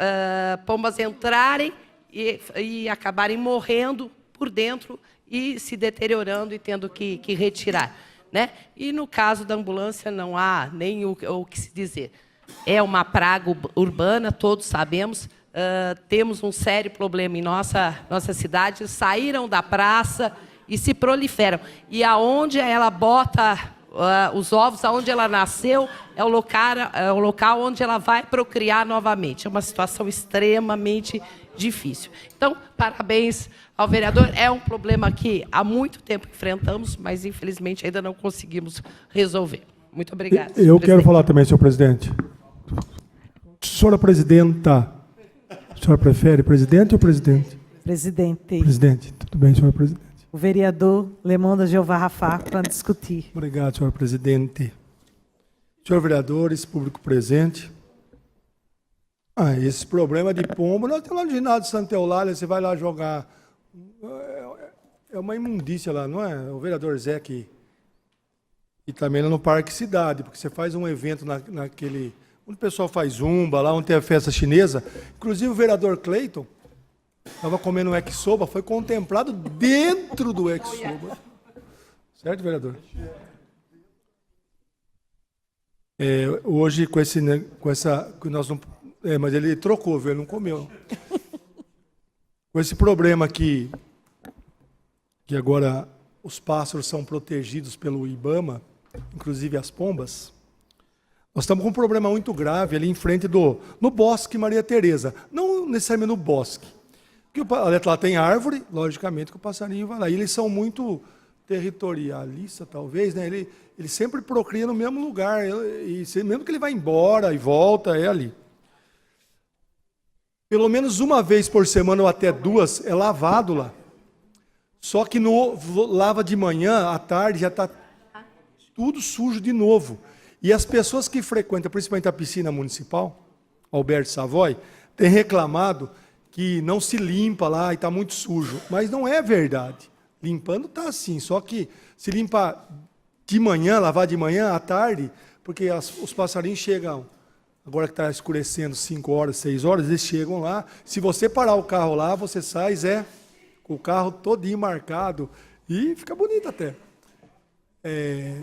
pombas entrarem e acabarem morrendo por dentro e se deteriorando e tendo que retirar, né? E no caso da ambulância não há nem o que se dizer. É uma praga urbana, todos sabemos. Temos um sério problema em nossa cidade. Saíram da praça e se proliferam. E aonde ela bota os ovos, aonde ela nasceu, é o local onde ela vai procriar novamente. É uma situação extremamente difícil. Então, parabéns ao vereador. É um problema que há muito tempo enfrentamos, mas infelizmente ainda não conseguimos resolver. Muito obrigada. Eu quero falar também, senhor presidente. Senhora presidenta, a senhora prefere presidente ou presidente? Presidente. Presidente, tudo bem, senhora presidente. O vereador Lemonda Jeová Rafá, para discutir. Obrigado, senhor presidente. Senhor vereadores, público presente. Esse problema de pombo, nós temos lá no ginásio de Santa Eulália, você vai lá jogar. É uma imundícia lá, não é? O vereador Zé que... E também lá no Parque Cidade, porque você faz um evento naquele... Onde o pessoal faz zumba, lá onde tem a festa chinesa. Inclusive o vereador Cleiton estava comendo um yakisoba, foi contemplado dentro do yakisoba. Certo, vereador? Hoje, mas ele trocou, viu? Ele não comeu. Com esse problema aqui, que agora os pássaros são protegidos pelo IBAMA, inclusive as pombas, nós estamos com um problema muito grave ali em frente no Bosque Maria Tereza. Não necessariamente no bosque. Porque lá tem árvore, logicamente que o passarinho vai lá. E eles são muito territorialistas, talvez, né? Ele sempre procria no mesmo lugar. E mesmo que ele vá embora e volta, é ali. Pelo menos uma vez por semana ou até duas é lavado lá. Só que lava de manhã, à tarde, já está tudo sujo de novo. E as pessoas que frequentam, principalmente a piscina municipal, Alberto Savoy, têm reclamado que não se limpa lá e está muito sujo. Mas não é verdade. Limpando está assim, só que se limpa de manhã, lavar de manhã, à tarde, porque os passarinhos chegam, agora que está escurecendo 5 horas, 6 horas, eles chegam lá. Se você parar o carro lá, você sai, com o carro todinho marcado, e fica bonito até.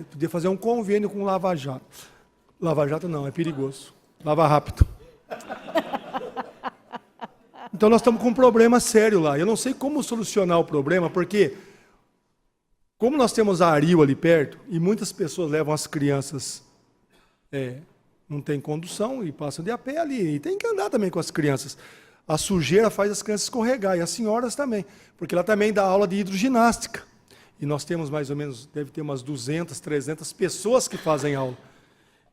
Podia fazer um convênio com o Lava Jato. Lava Jato não, é perigoso. Lava rápido. Então nós estamos com um problema sério lá. Eu não sei como solucionar o problema, porque como nós temos a Aril ali perto, e muitas pessoas levam as crianças, não tem condução e passam de a pé ali, e tem que andar também com as crianças. A sujeira faz as crianças escorregar, e as senhoras também, porque ela também dá aula de hidroginástica. E nós temos mais ou menos, deve ter umas 200, 300 pessoas que fazem aula.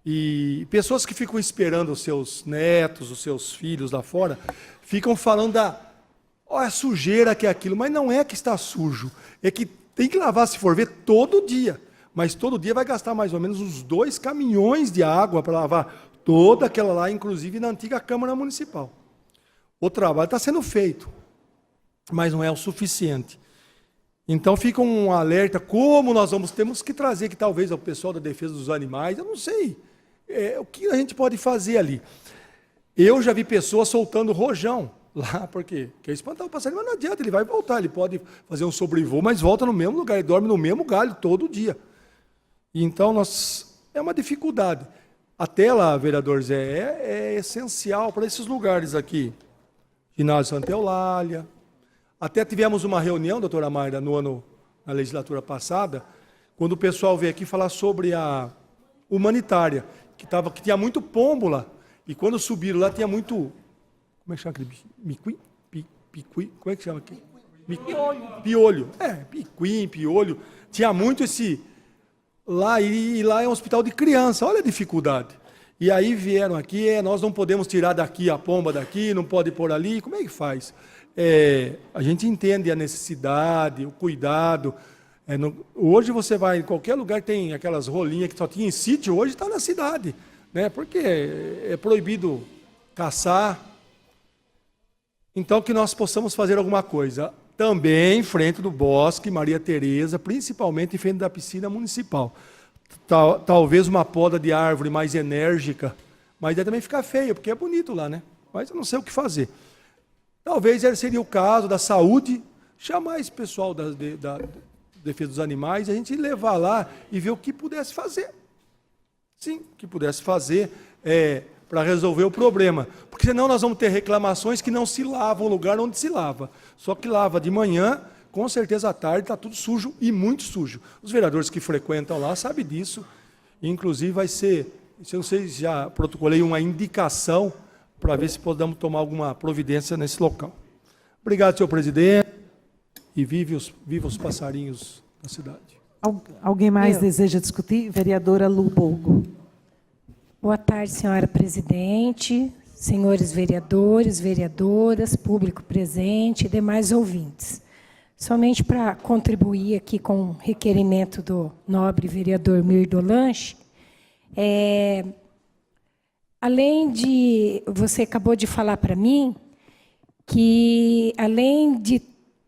E pessoas que ficam esperando os seus netos, os seus filhos lá fora, ficam falando a sujeira que é aquilo, mas não é que está sujo, é que tem que lavar, se for ver, todo dia. Mas todo dia vai gastar mais ou menos uns 2 caminhões de água para lavar toda aquela lá, inclusive na antiga Câmara Municipal. O trabalho está sendo feito, mas não é o suficiente. Então fica um alerta, como nós temos que trazer, que talvez o pessoal da defesa dos animais, eu não sei, o que a gente pode fazer ali. Eu já vi pessoas soltando rojão lá, porque quer espantar o passarinho, mas não adianta, ele vai voltar, ele pode fazer um sobrevoo, mas volta no mesmo lugar, ele dorme no mesmo galho todo dia. Então, é uma dificuldade. A tela, vereador Zé, é essencial para esses lugares aqui. Ginásio Santa Eulália. Até tivemos uma reunião, doutora Mayra, na legislatura passada, quando o pessoal veio aqui falar sobre a humanitária, que tinha muito pombo lá. E quando subiram lá, tinha muito... Como é que chama aquele bicho? Picuí? Como é que chama aqui? Piolho. Picuim, piolho. Tinha muito esse... Lá, e lá é um hospital de criança, olha a dificuldade. E aí vieram aqui, nós não podemos tirar daqui a pomba daqui, não pode pôr ali, como é que faz? A gente entende a necessidade, o cuidado. Hoje você vai em qualquer lugar, tem aquelas rolinhas que só tinha em sítio, hoje está na cidade, né? Porque é proibido caçar. Então, que nós possamos fazer alguma coisa. Também em frente do Bosque Maria Tereza, principalmente em frente da piscina municipal. Talvez uma poda de árvore mais enérgica, mas daí também fica feio, porque é bonito lá, né? Mas eu não sei o que fazer. Talvez seria o caso da saúde, chamar esse pessoal da defesa dos animais, a gente levar lá e ver o que pudesse fazer. Sim, o que pudesse fazer para resolver o problema. Porque senão nós vamos ter reclamações que não se lavam no lugar onde se lava. Só que lava de manhã, com certeza à tarde está tudo sujo e muito sujo. Os vereadores que frequentam lá sabem disso. Inclusive vai ser, eu não sei se já protocolei uma indicação para ver se podemos tomar alguma providência nesse local. Obrigado, senhor presidente. E viva os passarinhos da cidade. Alguém mais deseja discutir? Vereadora Lubogo. Boa tarde, senhora presidente, senhores vereadores, vereadoras, público presente e demais ouvintes. Somente para contribuir aqui com o requerimento do nobre vereador Mirdo Lanche, além de, você acabou de falar para mim, que além de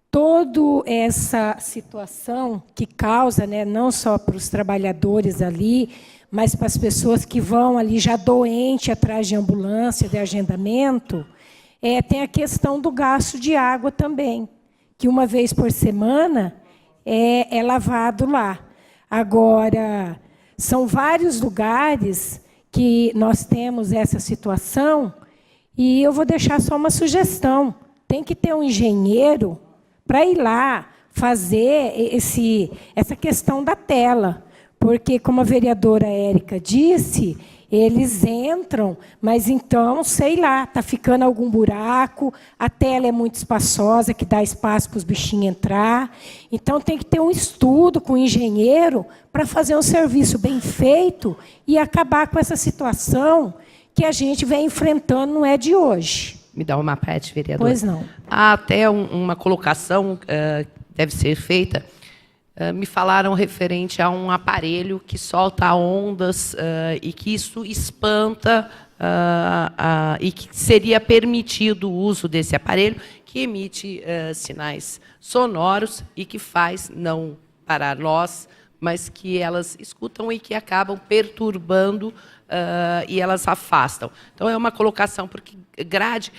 toda essa situação que causa, né, não só para os trabalhadores ali, mas para as pessoas que vão ali já doente atrás de ambulância, de agendamento, tem a questão do gasto de água também, que uma vez por semana é lavado lá. Agora, são vários lugares que nós temos essa situação, e eu vou deixar só uma sugestão. Tem que ter um engenheiro para ir lá fazer essa questão da tela. Porque, como a vereadora Érica disse, eles entram, mas então, sei lá, está ficando algum buraco, a tela é muito espaçosa, que dá espaço para os bichinhos entrar. Então, tem que ter um estudo com o engenheiro para fazer um serviço bem feito e acabar com essa situação que a gente vem enfrentando, não é de hoje. Me dá uma parte, vereadora. Pois não. Há até uma colocação, deve ser feita, me falaram referente a um aparelho que solta ondas e que isso espanta e que seria permitido o uso desse aparelho, que emite sinais sonoros e que faz, não para nós, mas que elas escutam e que acabam perturbando e elas afastam. Então, é uma colocação, porque grade,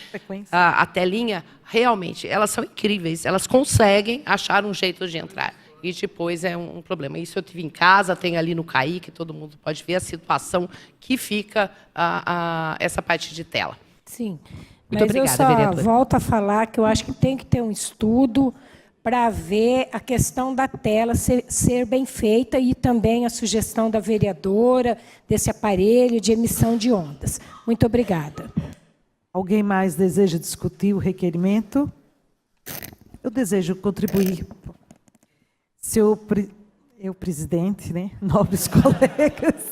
a telinha, realmente, elas são incríveis, elas conseguem achar um jeito de entrar. E depois é um problema. Isso eu tive em casa, tem ali no CAI, que todo mundo pode ver a situação que fica essa parte de tela. Sim. Muito obrigada, eu só vereadora. volto a falar que eu acho que tem que ter um estudo para ver a questão da tela ser bem feita e também a sugestão da vereadora desse aparelho de emissão de ondas. Muito obrigada. Alguém mais deseja discutir o requerimento? Eu desejo contribuir. Senhor presidente, né? Nobres colegas.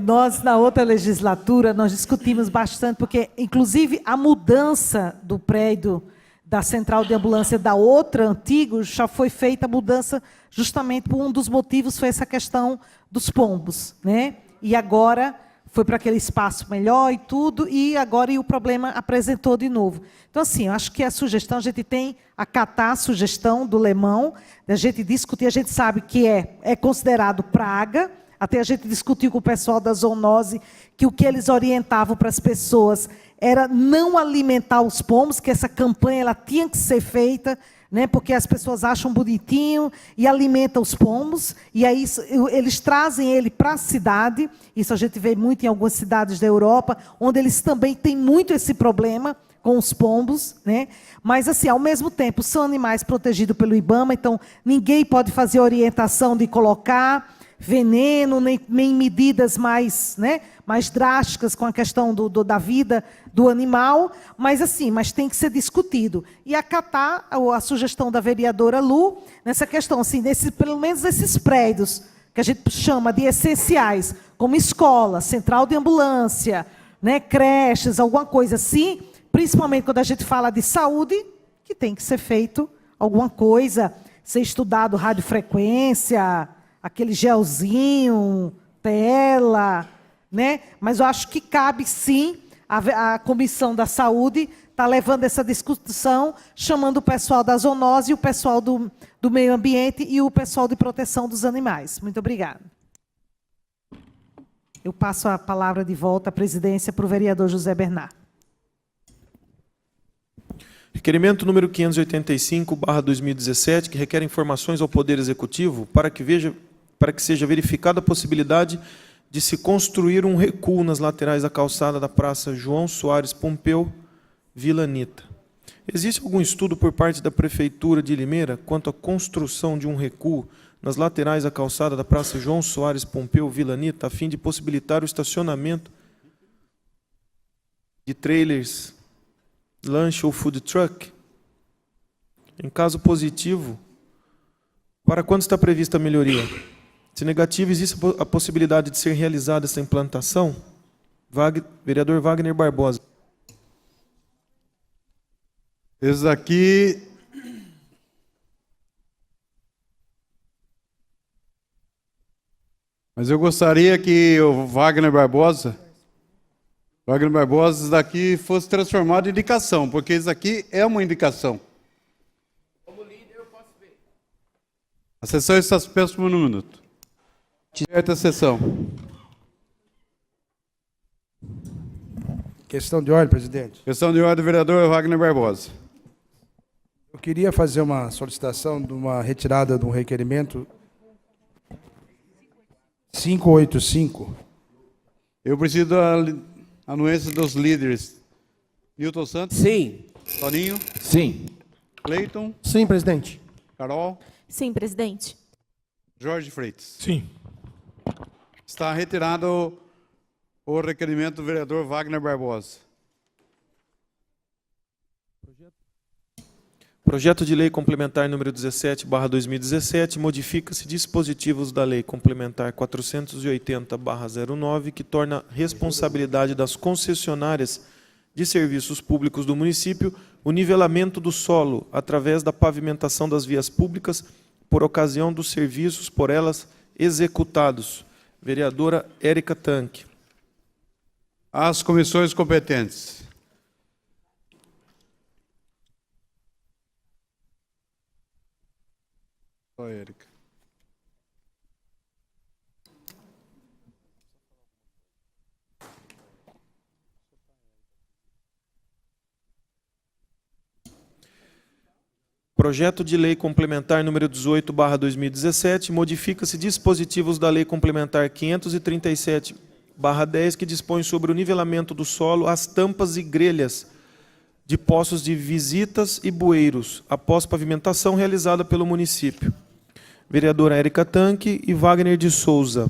Nós, na outra legislatura, nós discutimos bastante, porque, inclusive, a mudança do prédio da central de ambulância da outra antiga já foi feita a mudança justamente por um dos motivos foi essa questão dos pombos, né? E agora foi para aquele espaço melhor e tudo, e agora o problema apresentou de novo. Então, assim, eu acho que a sugestão, a gente tem acatar a sugestão do Lemão, da gente discutir, a gente sabe que é considerado praga, até a gente discutiu com o pessoal da zoonose, que o que eles orientavam para as pessoas era não alimentar os pombos, que essa campanha ela tinha que ser feita, né, porque as pessoas acham bonitinho e alimentam os pombos, e aí eles trazem ele para a cidade, isso a gente vê muito em algumas cidades da Europa, onde eles também têm muito esse problema com os pombos, né? Mas, assim, ao mesmo tempo, são animais protegidos pelo IBAMA, então ninguém pode fazer orientação de colocar veneno, nem medidas mais, né, mais drásticas com a questão da vida do animal, mas assim, mas tem que ser discutido. E acatar a sugestão da vereadora Lu, nessa questão, assim, pelo menos esses prédios, que a gente chama de essenciais, como escola, central de ambulância, né, creches, alguma coisa assim, principalmente quando a gente fala de saúde, que tem que ser feito alguma coisa, ser estudado radiofrequência, aquele gelzinho, tela, né? Mas eu acho que cabe, sim, a Comissão da Saúde está levando essa discussão, chamando o pessoal da zoonose, o pessoal do meio ambiente e o pessoal de proteção dos animais. Muito obrigada. Eu passo a palavra de volta à presidência para o vereador José Bernardo. Requerimento número 585/2017, que requer informações ao Poder Executivo para que seja verificada a possibilidade de se construir um recuo nas laterais da calçada da Praça João Soares Pompeu, Vila Anitta. Existe algum estudo por parte da Prefeitura de Limeira quanto à construção de um recuo nas laterais da calçada da Praça João Soares Pompeu, Vila Anitta, a fim de possibilitar o estacionamento de trailers, lanche ou food truck? Em caso positivo, para quando está prevista a melhoria? Se negativo, existe a possibilidade de ser realizada essa implantação? Vereador Wagner Barbosa. Esse aqui... Mas eu gostaria que o Wagner Barbosa, isso daqui fosse transformado em indicação, porque isso aqui é uma indicação. Como líder, eu posso ver. A sessão está suspensa por um minuto. Certa sessão. Questão de ordem, presidente. Questão de ordem, vereador Wagner Barbosa. Eu queria fazer uma solicitação de uma retirada de um requerimento 585. Eu preciso da anuência dos líderes. Nilton Santos? Sim. Toninho? Sim. Cleiton? Sim, presidente. Carol? Sim, presidente. Jorge Freitas? Sim. Está retirado o requerimento do vereador Wagner Barbosa. Projeto de Lei Complementar número 17/2017 modifica-se dispositivos da Lei Complementar 480/09, que torna responsabilidade das concessionárias de serviços públicos do município o nivelamento do solo através da pavimentação das vias públicas por ocasião dos serviços por elas executados. Vereadora Érica Tanque. As comissões competentes. Só Érica. Projeto de Lei Complementar número 18/2017, modifica-se dispositivos da Lei Complementar 537/10, que dispõe sobre o nivelamento do solo, as tampas e grelhas de poços de visitas e bueiros, após pavimentação realizada pelo município. Vereadora Érica Tanque e Wagner de Souza.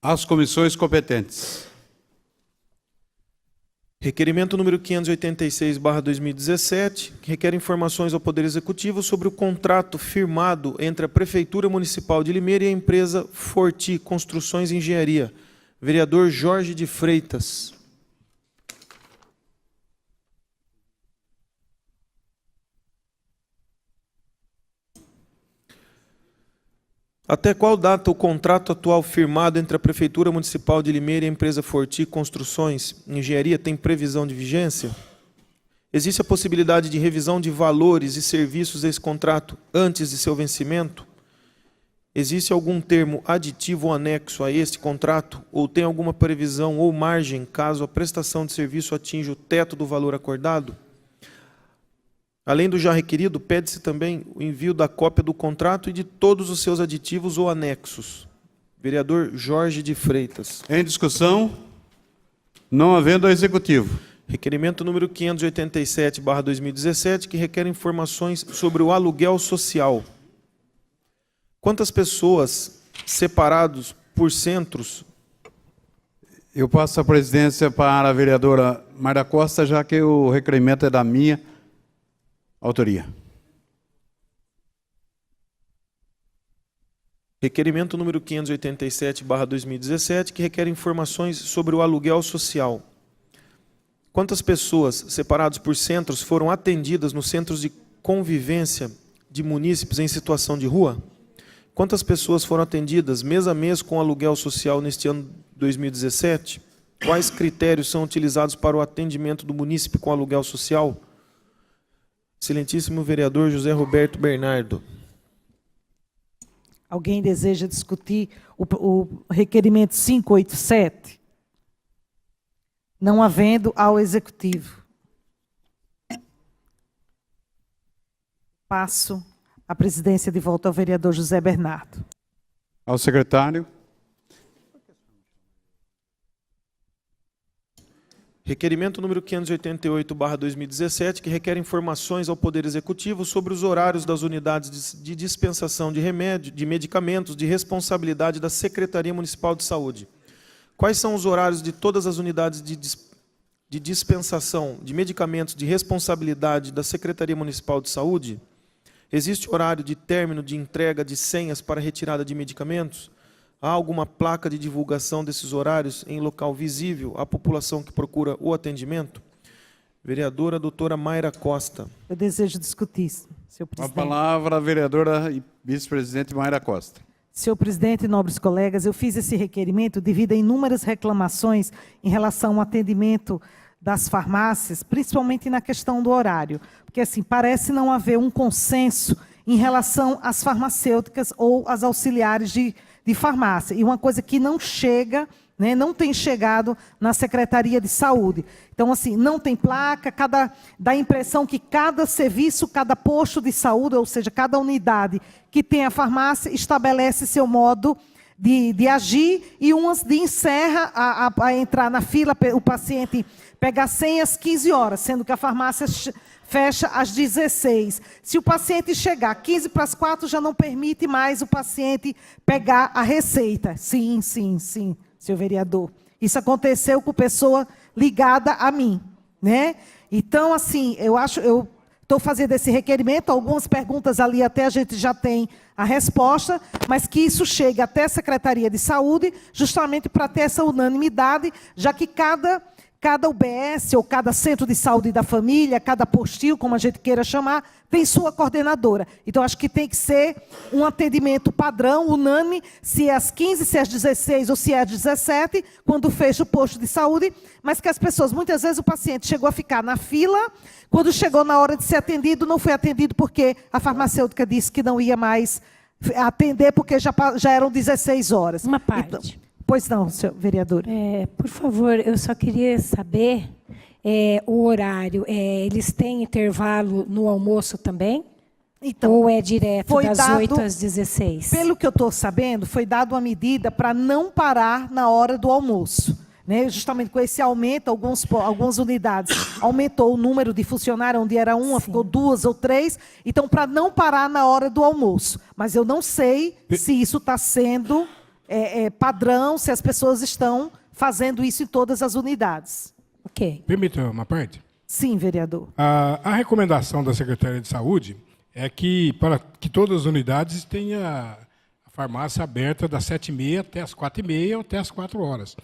As comissões competentes. Requerimento número 586/2017, que requer informações ao Poder Executivo sobre o contrato firmado entre a Prefeitura Municipal de Limeira e a empresa Forti Construções e Engenharia. Vereador Jorge de Freitas. Até qual data o contrato atual firmado entre a Prefeitura Municipal de Limeira e a empresa Forti Construções e Engenharia tem previsão de vigência? Existe a possibilidade de revisão de valores e serviços desse contrato antes de seu vencimento? Existe algum termo aditivo ou anexo a este contrato? Ou tem alguma previsão ou margem caso a prestação de serviço atinja o teto do valor acordado? Além do já requerido, pede-se também o envio da cópia do contrato e de todos os seus aditivos ou anexos. Vereador Jorge de Freitas. Em discussão, não havendo ao Executivo. Requerimento número 587/2017, que requer informações sobre o aluguel social. Quantas pessoas separados por centros? Eu passo a presidência para a vereadora Mayra Costa, já que o requerimento é da minha autoria. Requerimento número 587/2017, que requer informações sobre o aluguel social. Quantas pessoas separadas por centros foram atendidas nos centros de convivência de munícipes em situação de rua? Quantas pessoas foram atendidas mês a mês com aluguel social neste ano 2017? Quais critérios são utilizados para o atendimento do munícipe com aluguel social? Excelentíssimo vereador José Roberto Bernardo. Alguém deseja discutir o requerimento 587? Não havendo ao Executivo. Passo a presidência de volta ao vereador José Bernardo. Ao secretário. Requerimento número 588/2017, que requer informações ao Poder Executivo sobre os horários das unidades de dispensação de remédio, de medicamentos, de responsabilidade da Secretaria Municipal de Saúde. Quais são os horários de todas as unidades de dispensação de medicamentos de responsabilidade da Secretaria Municipal de Saúde? Existe horário de término de entrega de senhas para retirada de medicamentos? Há alguma placa de divulgação desses horários em local visível à população que procura o atendimento? Vereadora doutora Mayra Costa. Eu desejo discutir, senhor A presidente. palavra a vereadora e vice-presidente Mayra Costa. Senhor presidente e nobres colegas, eu fiz esse requerimento devido a inúmeras reclamações em relação ao atendimento das farmácias, principalmente na questão do horário. Porque, assim, parece não haver um consenso em relação às farmacêuticas ou às auxiliares de farmácia. E uma coisa que não chega, né, não tem chegado na Secretaria de Saúde. Então, assim, não tem placa, dá a impressão que cada serviço, cada posto de saúde, ou seja, cada unidade que tem a farmácia, estabelece seu modo de agir, e umas de encerra a entrar na fila, o paciente pega a senha às 15 horas, sendo que a farmácia fecha às 16. Se o paciente chegar 15:15, já não permite mais o paciente pegar a receita. Sim, senhor vereador. Isso aconteceu com pessoa ligada a mim, né? Então, assim, eu estou fazendo esse requerimento, algumas perguntas ali até a gente já tem a resposta, mas que isso chegue até a Secretaria de Saúde, justamente para ter essa unanimidade, já que cada cada UBS ou cada centro de saúde da família, cada postil, como a gente queira chamar, tem sua coordenadora. Então, acho que tem que ser um atendimento padrão, unânime, se é às 15, se é às 16 ou se é às 17, quando fecha o posto de saúde, mas que as pessoas, muitas vezes o paciente chegou a ficar na fila, quando chegou na hora de ser atendido, não foi atendido porque a farmacêutica disse que não ia mais atender, porque já eram 16 horas. Uma parte. Então, pois não, senhor vereador. Por favor, eu só queria saber o horário. Eles têm intervalo no almoço também? Então, ou é direto foi das dado, 8 às 16? Pelo que eu estou sabendo, foi dada uma medida para não parar na hora do almoço. Né? Justamente com esse aumento, algumas unidades aumentou o número de funcionários, onde era uma, ficou 2 ou 3. Então, para não parar na hora do almoço. Mas eu não sei se isso está sendo padrão, se as pessoas estão fazendo isso em todas as unidades. Ok. Permita uma parte? Sim, vereador. A recomendação da Secretaria de Saúde é que, para que todas as unidades tenham a farmácia aberta das 7h30 até as 4h30 ou até as 4 horas.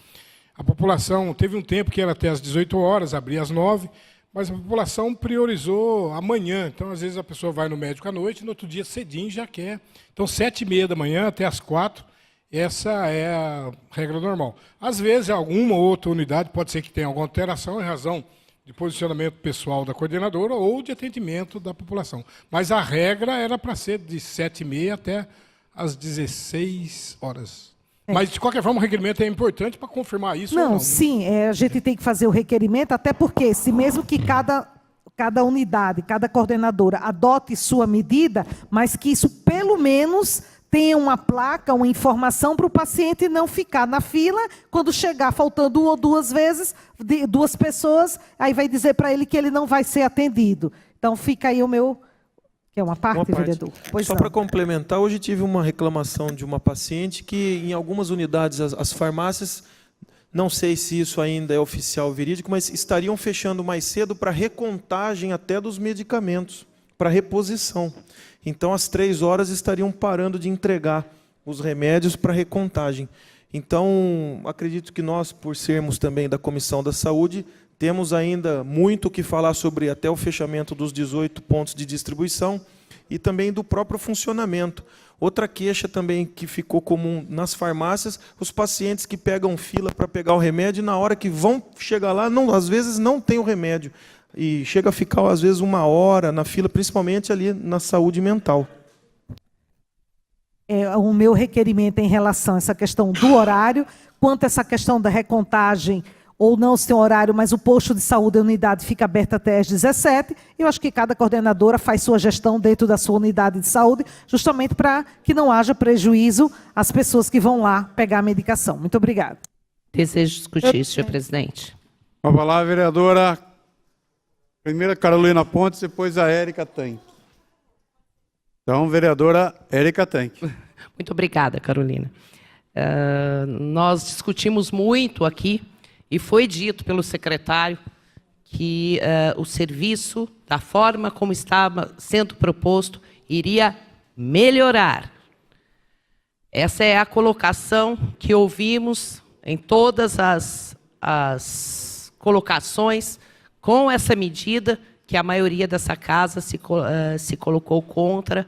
A população, teve um tempo que era até as 18 horas, abria às 9, mas a população priorizou amanhã. Então, às vezes, a pessoa vai no médico à noite, no outro dia, cedinho, já quer. Então, 7h30 da manhã até as 4, essa é a regra normal. Às vezes, alguma ou outra unidade pode ser que tenha alguma alteração em razão de posicionamento pessoal da coordenadora ou de atendimento da população. Mas a regra era para ser de 7h30 até as 16 horas. Mas, de qualquer forma, o requerimento é importante para confirmar isso. Não, sim, a gente tem que fazer o requerimento, até porque, se mesmo que cada unidade, cada coordenadora adote sua medida, mas que isso, pelo menos, tenha uma placa, uma informação para o paciente não ficar na fila, quando chegar faltando 1 ou 2 vezes, 2 pessoas, aí vai dizer para ele que ele não vai ser atendido. Então, fica aí o meu... Que é uma parte, vereador? Só para complementar, hoje tive uma reclamação de uma paciente que, em algumas unidades, as farmácias, não sei se isso ainda é oficial verídico, mas estariam fechando mais cedo para recontagem até dos medicamentos, para reposição. Então, às 3 horas, estariam parando de entregar os remédios para recontagem. Então, acredito que nós, por sermos também da Comissão da Saúde, temos ainda muito o que falar sobre até o fechamento dos 18 pontos de distribuição e também do próprio funcionamento. Outra queixa também que ficou comum nas farmácias, os pacientes que pegam fila para pegar o remédio, na hora que vão chegar lá, às vezes não tem o remédio. E chega a ficar, às vezes, 1 hora na fila, principalmente ali na saúde mental. O meu requerimento em relação a essa questão do horário, quanto a essa questão da recontagem, ou não se tem horário, mas o posto de saúde da unidade fica aberto até às 17, eu acho que cada coordenadora faz sua gestão dentro da sua unidade de saúde, justamente para que não haja prejuízo às pessoas que vão lá pegar a medicação. Muito obrigada. Desejo discutir, senhor presidente. Com a palavra, a vereadora, primeiro a Carolina Pontes, depois a Érica Tanque. Então, vereadora Érica Tanque. Muito obrigada, Carolina. Nós discutimos muito aqui, e foi dito pelo secretário que o serviço, da forma como estava sendo proposto, iria melhorar. Essa é a colocação que ouvimos em todas as colocações com essa medida, que a maioria dessa casa se colocou contra.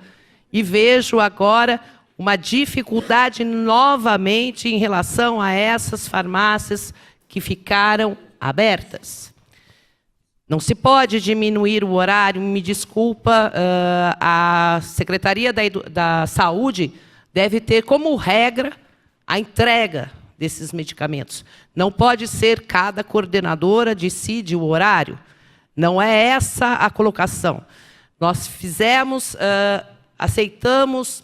E vejo agora uma dificuldade novamente em relação a essas farmácias que ficaram abertas. Não se pode diminuir o horário, me desculpa, a Secretaria da Saúde deve ter como regra a entrega desses medicamentos. Não pode ser cada coordenadora decide o horário. Não é essa a colocação. Nós fizemos, aceitamos,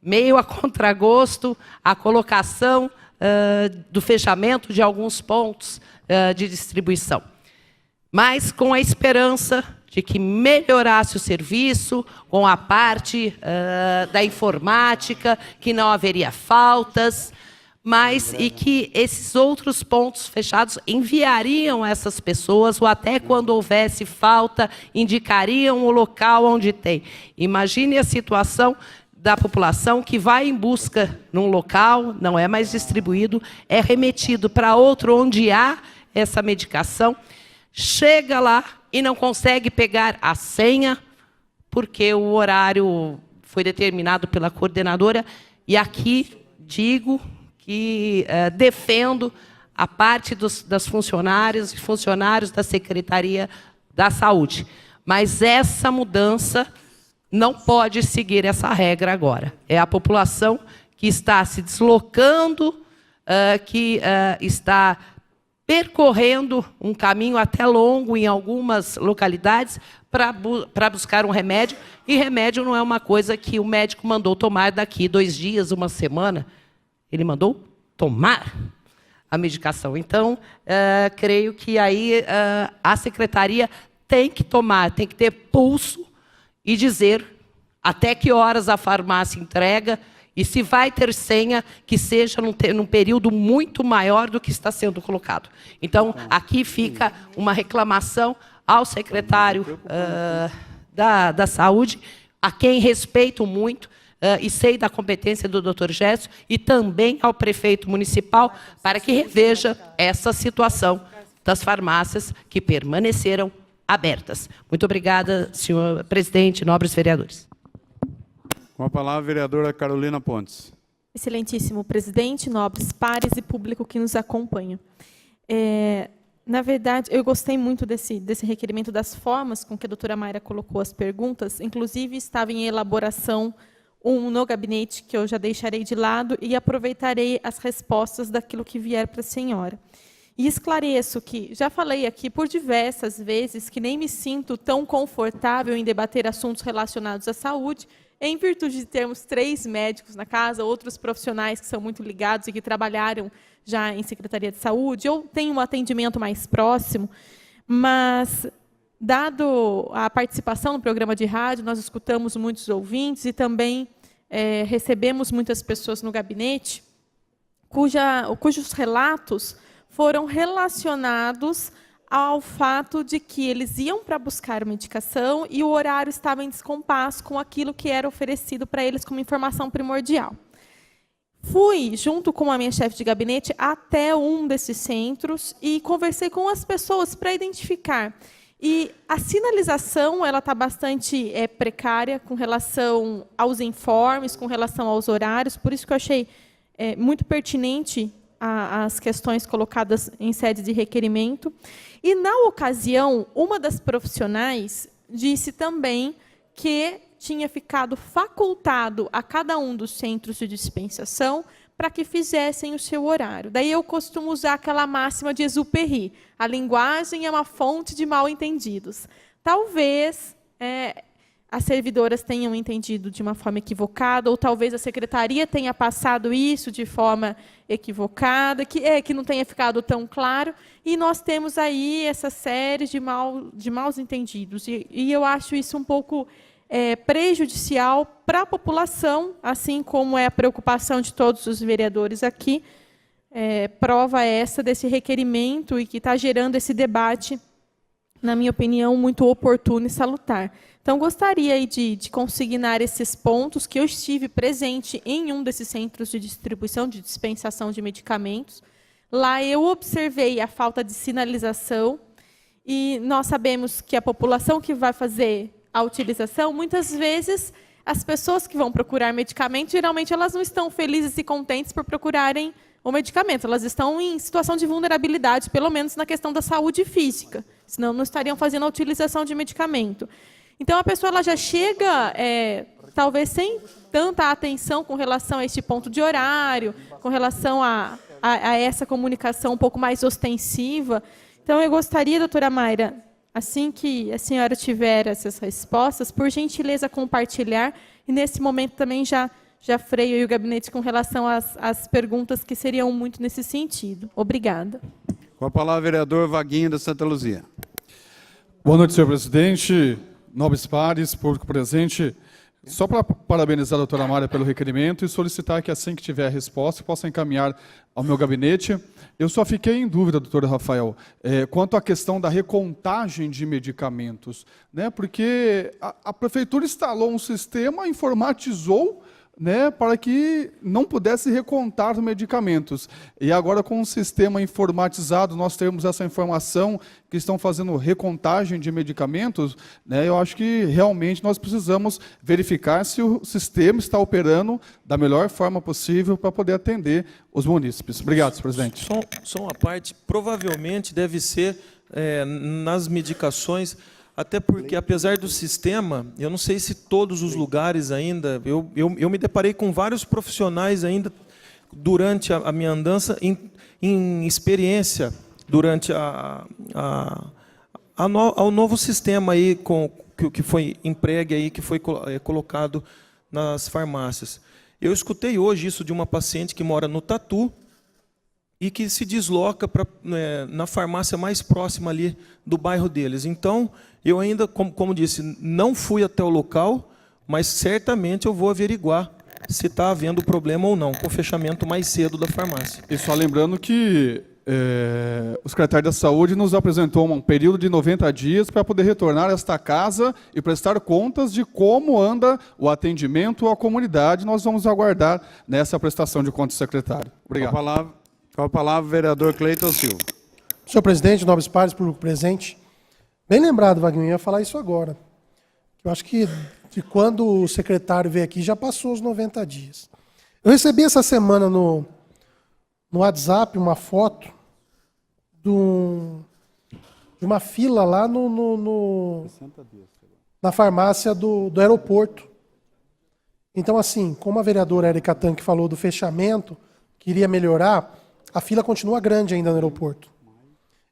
meio a contragosto, a colocação do fechamento de alguns pontos de distribuição. Mas com a esperança de que melhorasse o serviço, com a parte da informática, que não haveria faltas, mas e que esses outros pontos fechados enviariam essas pessoas, ou até quando houvesse falta, indicariam o local onde tem. Imagine a situação da população que vai em busca num local, não é mais distribuído, é remetido para outro onde há essa medicação, chega lá e não consegue pegar a senha, porque o horário foi determinado pela coordenadora, e aqui digo que defendo a parte das funcionárias e funcionários da Secretaria da Saúde. Mas essa mudança não pode seguir essa regra agora. É a população que está se deslocando, que está percorrendo um caminho até longo em algumas localidades para buscar um remédio, e remédio não é uma coisa que o médico mandou tomar daqui 2 dias, 1 semana. Ele mandou tomar a medicação. Então, creio que aí a secretaria tem que tomar, tem que ter pulso e dizer até que horas a farmácia entrega, e se vai ter senha, que seja num período muito maior do que está sendo colocado. Então, aqui fica uma reclamação ao secretário da Saúde, a quem respeito muito, e sei da competência do Dr. Gerson, e também ao prefeito municipal, para que reveja essa situação das farmácias que permaneceram abertas. Muito obrigada, senhor presidente, nobres vereadores. Com a palavra, a vereadora Carolina Pontes. Excelentíssimo presidente, nobres pares e público que nos acompanha. Na verdade, eu gostei muito desse requerimento, das formas com que a doutora Mayra colocou as perguntas. Inclusive, estava em elaboração no gabinete, que eu já deixarei de lado, e aproveitarei as respostas daquilo que vier para a senhora. E esclareço que já falei aqui por diversas vezes que nem me sinto tão confortável em debater assuntos relacionados à saúde, em virtude de termos 3 médicos na casa, outros profissionais que são muito ligados e que trabalharam já em Secretaria de Saúde, ou tenho um atendimento mais próximo, mas, dado a participação no programa de rádio, nós escutamos muitos ouvintes e também recebemos muitas pessoas no gabinete cujos relatos foram relacionados ao fato de que eles iam para buscar medicação e o horário estava em descompasso com aquilo que era oferecido para eles como informação primordial. Fui, junto com a minha chefe de gabinete, até um desses centros e conversei com as pessoas para identificar. E a sinalização ela está bastante precária com relação aos informes, com relação aos horários, por isso que eu achei muito pertinente as questões colocadas em sede de requerimento. E, na ocasião, uma das profissionais disse também que tinha ficado facultado a cada um dos centros de dispensação para que fizessem o seu horário. Daí eu costumo usar aquela máxima de Exupéry: a linguagem é uma fonte de mal-entendidos. Talvez as servidoras tenham entendido de uma forma equivocada, ou talvez a secretaria tenha passado isso de forma equivocada, que não tenha ficado tão claro, e nós temos aí essa série de maus entendidos. E eu acho isso um pouco prejudicial para a população, assim como é a preocupação de todos os vereadores aqui, prova essa desse requerimento e que está gerando esse debate, na minha opinião, muito oportuno e salutar. Então, gostaria de consignar esses pontos, que eu estive presente em um desses centros de distribuição, de dispensação de medicamentos. Lá eu observei a falta de sinalização, e nós sabemos que a população que vai fazer a utilização, muitas vezes, as pessoas que vão procurar medicamento, geralmente elas não estão felizes e contentes por procurarem o medicamento, elas estão em situação de vulnerabilidade, pelo menos na questão da saúde física, senão não estariam fazendo a utilização de medicamento. Então, a pessoa ela já chega, talvez, sem tanta atenção com relação a este ponto de horário, com relação a essa comunicação um pouco mais ostensiva. Então, eu gostaria, doutora Mayra, assim que a senhora tiver essas respostas, por gentileza, compartilhar, e, nesse momento, também já freio aí o gabinete com relação às perguntas que seriam muito nesse sentido. Obrigada. Com a palavra, o vereador Vaguinho, da Santa Luzia. Boa noite, senhor presidente, nobres pares, público presente. Só para parabenizar a doutora Mayra pelo requerimento e solicitar que, assim que tiver a resposta, possa encaminhar ao meu gabinete. Eu só fiquei em dúvida, doutor Rafael, quanto à questão da recontagem de medicamentos, né? Porque a prefeitura instalou um sistema, informatizou, né, para que não pudesse recontar os medicamentos. E agora, com o sistema informatizado, nós temos essa informação que estão fazendo recontagem de medicamentos, né, eu acho que realmente nós precisamos verificar se o sistema está operando da melhor forma possível para poder atender os munícipes. Obrigado, senhor presidente. Só uma parte, provavelmente deve ser nas medicações, até porque, apesar do sistema, eu não sei se todos os lugares ainda, eu me deparei com vários profissionais ainda durante a minha andança em experiência, durante ao novo sistema aí que foi empregue aí, que foi colocado nas farmácias. Eu escutei hoje isso de uma paciente que mora no Tatu e que se desloca na farmácia mais próxima ali do bairro deles. Então, eu ainda, como disse, não fui até o local, mas certamente eu vou averiguar se está havendo problema ou não, com o fechamento mais cedo da farmácia. E só lembrando que o secretário da Saúde nos apresentou um período de 90 dias para poder retornar a esta casa e prestar contas de como anda o atendimento à comunidade. Nós vamos aguardar nessa prestação de contas, secretário. Obrigado. Com a palavra, vereador Cleiton Silva. Senhor presidente, nobres pares, público presente. Bem lembrado, Wagner, eu ia falar isso agora. Eu acho que de quando o secretário veio aqui já passou os 90 dias. Eu recebi essa semana no WhatsApp uma foto de uma fila lá na farmácia do aeroporto. Então, assim, como a vereadora Érica Tanque falou do fechamento, queria melhorar, a fila continua grande ainda no aeroporto.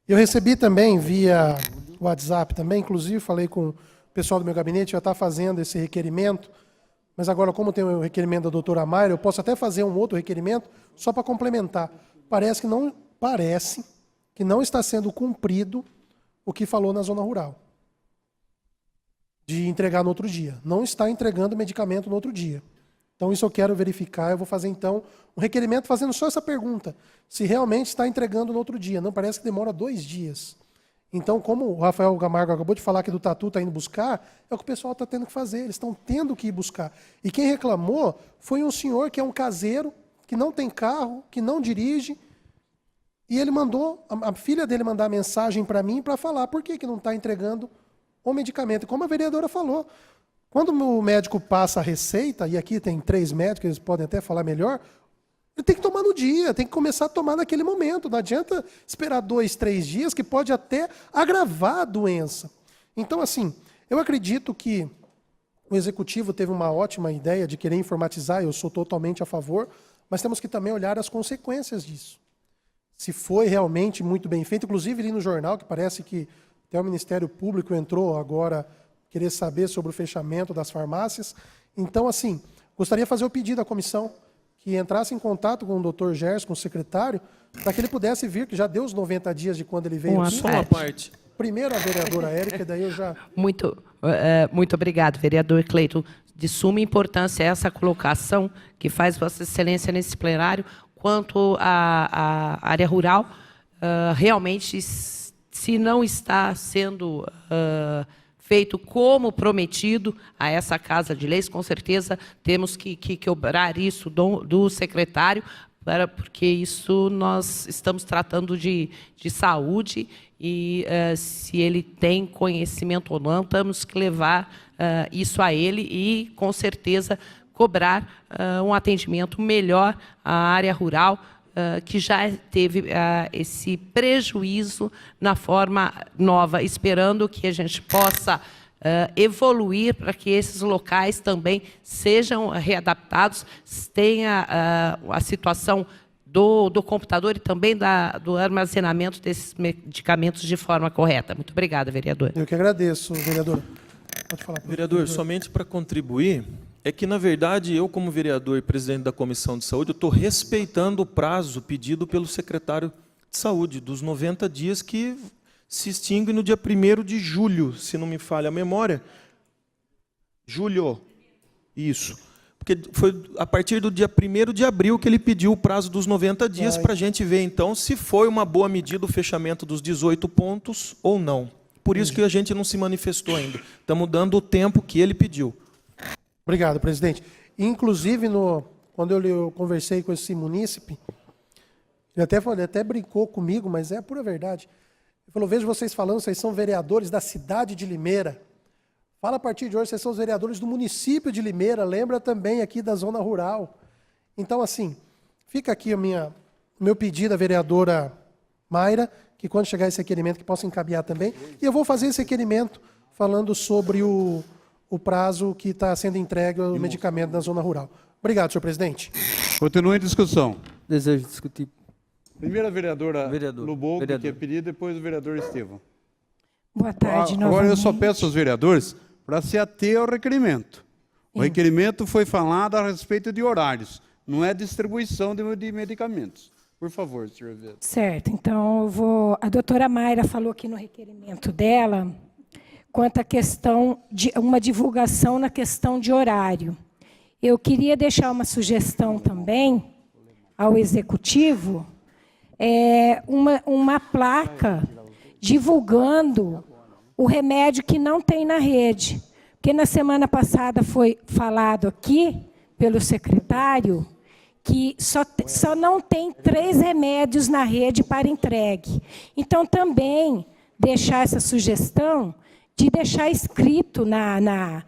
Eu recebi também via WhatsApp também, inclusive falei com o pessoal do meu gabinete, já está fazendo esse requerimento, mas agora, como tem o requerimento da doutora Mayra, eu posso até fazer um outro requerimento só para complementar. Parece que não está sendo cumprido o que falou na zona rural, de entregar no outro dia. Não está entregando medicamento no outro dia. Então, isso eu quero verificar. Eu vou fazer, então, um requerimento fazendo só essa pergunta. Se realmente está entregando no outro dia. Não, parece que demora 2 dias. Então, como o Rafael Gamargo acabou de falar que do Tatu está indo buscar, é o que o pessoal está tendo que fazer. Eles estão tendo que ir buscar. E quem reclamou foi um senhor que é um caseiro, que não tem carro, que não dirige. E ele mandou, a filha dele mandar mensagem para mim para falar por que não está entregando o medicamento. Como a vereadora falou, quando o médico passa a receita, e aqui tem 3 médicos, eles podem até falar melhor, ele tem que tomar no dia, tem que começar a tomar naquele momento. Não adianta esperar 2, 3 dias, que pode até agravar a doença. Então, assim, eu acredito que o Executivo teve uma ótima ideia de querer informatizar, eu sou totalmente a favor, mas temos que também olhar as consequências disso. Se foi realmente muito bem feito, inclusive ali no jornal, que parece que até o Ministério Público entrou agora querer saber sobre o fechamento das farmácias. Então, assim, gostaria de fazer o pedido à comissão que entrasse em contato com o doutor Gerson, com o secretário, para que ele pudesse vir, que já deu os 90 dias de quando ele veio aqui. Só uma parte. Primeiro a vereadora Érica, daí eu já... Muito obrigado, vereador Cleiton. De suma importância essa colocação que faz Vossa Excelência nesse plenário, quanto à área rural, realmente, se não está sendo feito como prometido a essa Casa de Leis, com certeza temos que cobrar isso do secretário, porque isso nós estamos tratando de saúde e se ele tem conhecimento ou não, temos que levar isso a ele e, com certeza, cobrar um atendimento melhor à área rural, que já teve esse prejuízo na forma nova, esperando que a gente possa evoluir para que esses locais também sejam readaptados, tenha a situação do computador e também do armazenamento desses medicamentos de forma correta. Muito obrigada, vereador. Eu que agradeço, vereador. Pode falar. Vereador, somente para contribuir, é que, na verdade, eu, como vereador e presidente da Comissão de Saúde, eu estou respeitando o prazo pedido pelo secretário de Saúde, dos 90 dias que se extingue no dia 1º de julho, se não me falha a memória. Julho, isso. Porque foi a partir do dia 1º de abril que ele pediu o prazo dos 90 dias para a gente ver, então, se foi uma boa medida o fechamento dos 18 pontos ou não. Por isso que a gente não se manifestou ainda. Estamos dando o tempo que ele pediu. Obrigado, presidente. Inclusive, quando eu conversei com esse munícipe, ele até brincou comigo, mas é a pura verdade. Ele falou, vejo vocês falando, vocês são vereadores da cidade de Limeira. Fala a partir de hoje, vocês são os vereadores do município de Limeira, lembra também aqui da zona rural. Então, assim, fica aqui o meu pedido à vereadora Mayra, que quando chegar esse requerimento, que possa encaminhar também. E eu vou fazer esse requerimento falando sobre o prazo que está sendo entregue ao medicamento na zona rural. Obrigado, senhor presidente. Continua em discussão. Desejo discutir. Primeiro a vereadora Luboco, que é pedido, depois o vereador Estevão. Boa tarde, Agora eu só peço aos vereadores para se ater ao requerimento. O requerimento foi falado a respeito de horários, não é distribuição de medicamentos. Por favor, senhor vereador. Certo, então a doutora Mayra falou aqui no requerimento dela quanto à questão de uma divulgação na questão de horário. Eu queria deixar uma sugestão também ao executivo, uma placa divulgando o remédio que não tem na rede. Porque na semana passada foi falado aqui pelo secretário que só não tem 3 remédios na rede para entregue. Então, também deixar essa sugestão de deixar escrito na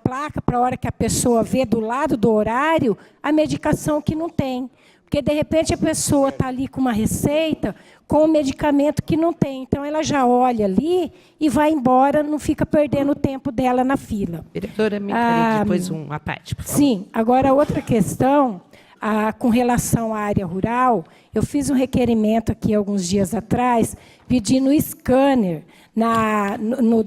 placa, para a hora que a pessoa vê do lado do horário, a medicação que não tem. Porque, de repente, a pessoa está ali com uma receita com um medicamento que não tem. Então, ela já olha ali e vai embora, não fica perdendo o tempo dela na fila. Vereadora, me farei depois uma parte, por favor. Sim. Agora, outra questão, com relação à área rural, eu fiz um requerimento aqui alguns dias atrás, pedindo scanner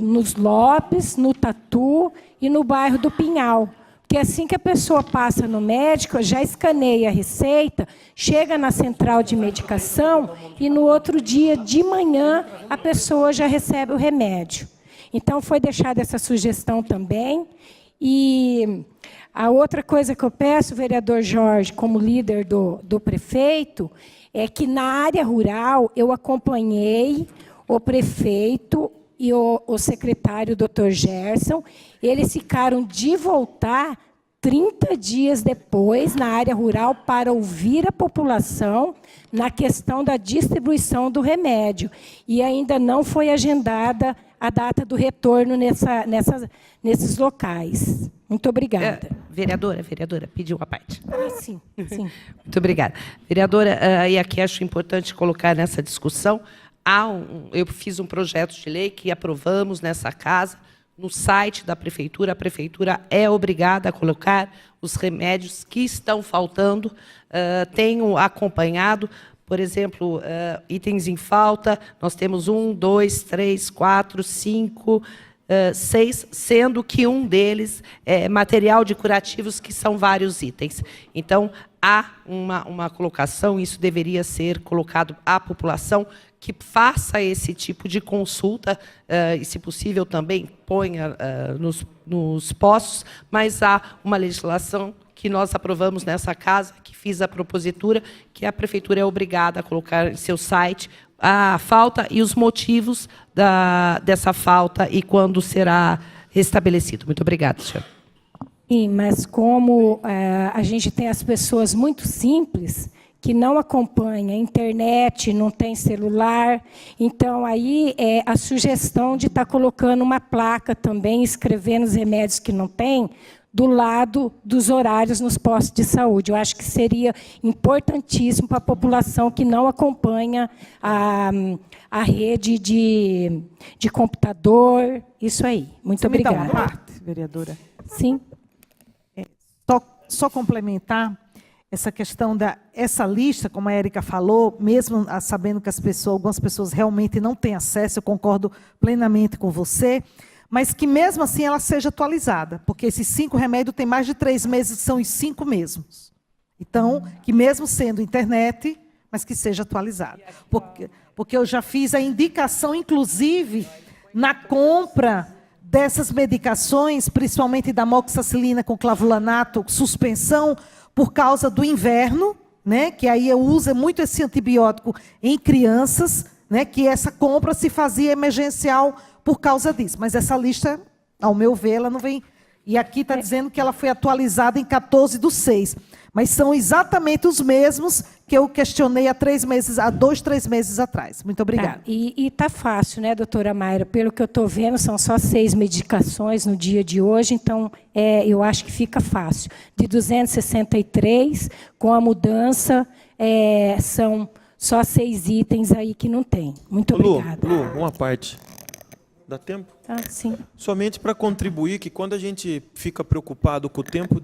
nos Lopes, no Tatu e no bairro do Pinhal. Porque assim que a pessoa passa no médico, já escaneia a receita, chega na central de medicação e no outro dia, de manhã, a pessoa já recebe o remédio. Então, foi deixada essa sugestão também. E a outra coisa que eu peço, vereador Jorge, como líder do prefeito, é que na área rural eu acompanhei o prefeito e o secretário, doutor Gerson, eles ficaram de voltar 30 dias depois na área rural para ouvir a população na questão da distribuição do remédio. E ainda não foi agendada a data do retorno nesses locais. Muito obrigada. Vereadora, pediu a parte. Sim, sim. Muito obrigada. Vereadora, e aqui acho importante colocar nessa discussão, eu fiz um projeto de lei que aprovamos nessa casa, no site da Prefeitura. A Prefeitura é obrigada a colocar os remédios que estão faltando. Tenho acompanhado, por exemplo, itens em falta, nós temos 1, 2, 3, 4, 5, 6, sendo que um deles é material de curativos, que são vários itens. Então, há uma colocação, isso deveria ser colocado à população, que faça esse tipo de consulta, e, se possível, também ponha nos postos, mas há uma legislação que nós aprovamos nessa casa, que fiz a propositura, que a Prefeitura é obrigada a colocar em seu site a falta e os motivos dessa falta e quando será restabelecido. Muito obrigada, senhor. Sim, mas como a gente tem as pessoas muito simples, que não acompanham a internet, não tem celular, então aí é a sugestão de estar colocando uma placa também, escrevendo os remédios que não tem, do lado dos horários nos postos de saúde. Eu acho que seria importantíssimo para a população que não acompanha a rede de computador, isso aí. Muito obrigada. Me dá uma parte, vereadora? Sim. Só complementar essa questão essa lista, como a Érica falou, mesmo sabendo que algumas pessoas realmente não têm acesso, eu concordo plenamente com você, mas que mesmo assim ela seja atualizada, porque esses 5 remédios têm mais de 3 meses, são os 5 mesmos. Então, que mesmo sendo internet, mas que seja atualizada. Porque eu já fiz a indicação, inclusive, na compra dessas medicações, principalmente da amoxicilina com clavulanato, suspensão, por causa do inverno, né, que aí usa muito esse antibiótico em crianças, né, que essa compra se fazia emergencial por causa disso. Mas essa lista, ao meu ver, ela não vem E aqui está dizendo que ela foi atualizada em 14/6. Mas são exatamente os mesmos que eu questionei há 2, 3 meses atrás. Muito obrigada. E está fácil, né, doutora Mayra? Pelo que eu estou vendo, são só 6 medicações no dia de hoje, então eu acho que fica fácil. De 263, com a mudança, são só 6 itens aí que não tem. Muito obrigada. Lu, uma parte. Dá tempo? Sim. Somente para contribuir que quando a gente fica preocupado com o tempo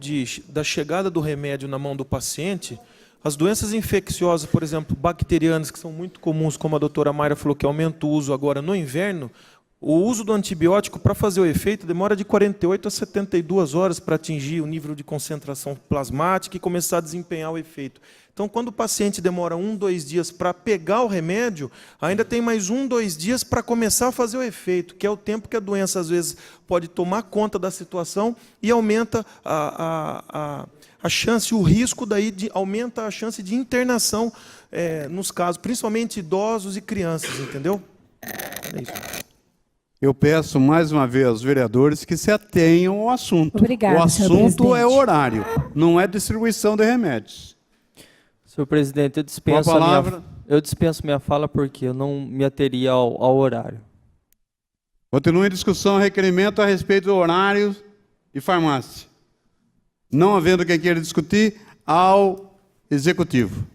da chegada do remédio na mão do paciente, as doenças infecciosas, por exemplo, bacterianas, que são muito comuns, como a doutora Mayra falou, que aumenta o uso agora no inverno, o uso do antibiótico para fazer o efeito demora de 48 a 72 horas para atingir o nível de concentração plasmática e começar a desempenhar o efeito. Então, quando o paciente demora 1, 2 dias para pegar o remédio, ainda tem mais 1, 2 dias para começar a fazer o efeito, que é o tempo que a doença, às vezes, pode tomar conta da situação e aumenta a chance, o risco daí aumenta a chance de internação nos casos, principalmente idosos e crianças, entendeu? É isso. Eu peço mais uma vez aos vereadores que se atenham ao assunto. Obrigada, o assunto é o horário, não é distribuição de remédios. Senhor presidente, eu dispenso minha fala porque eu não me ateria ao horário. Continua em discussão o requerimento a respeito do horário e farmácia. Não havendo quem queira discutir, ao Executivo.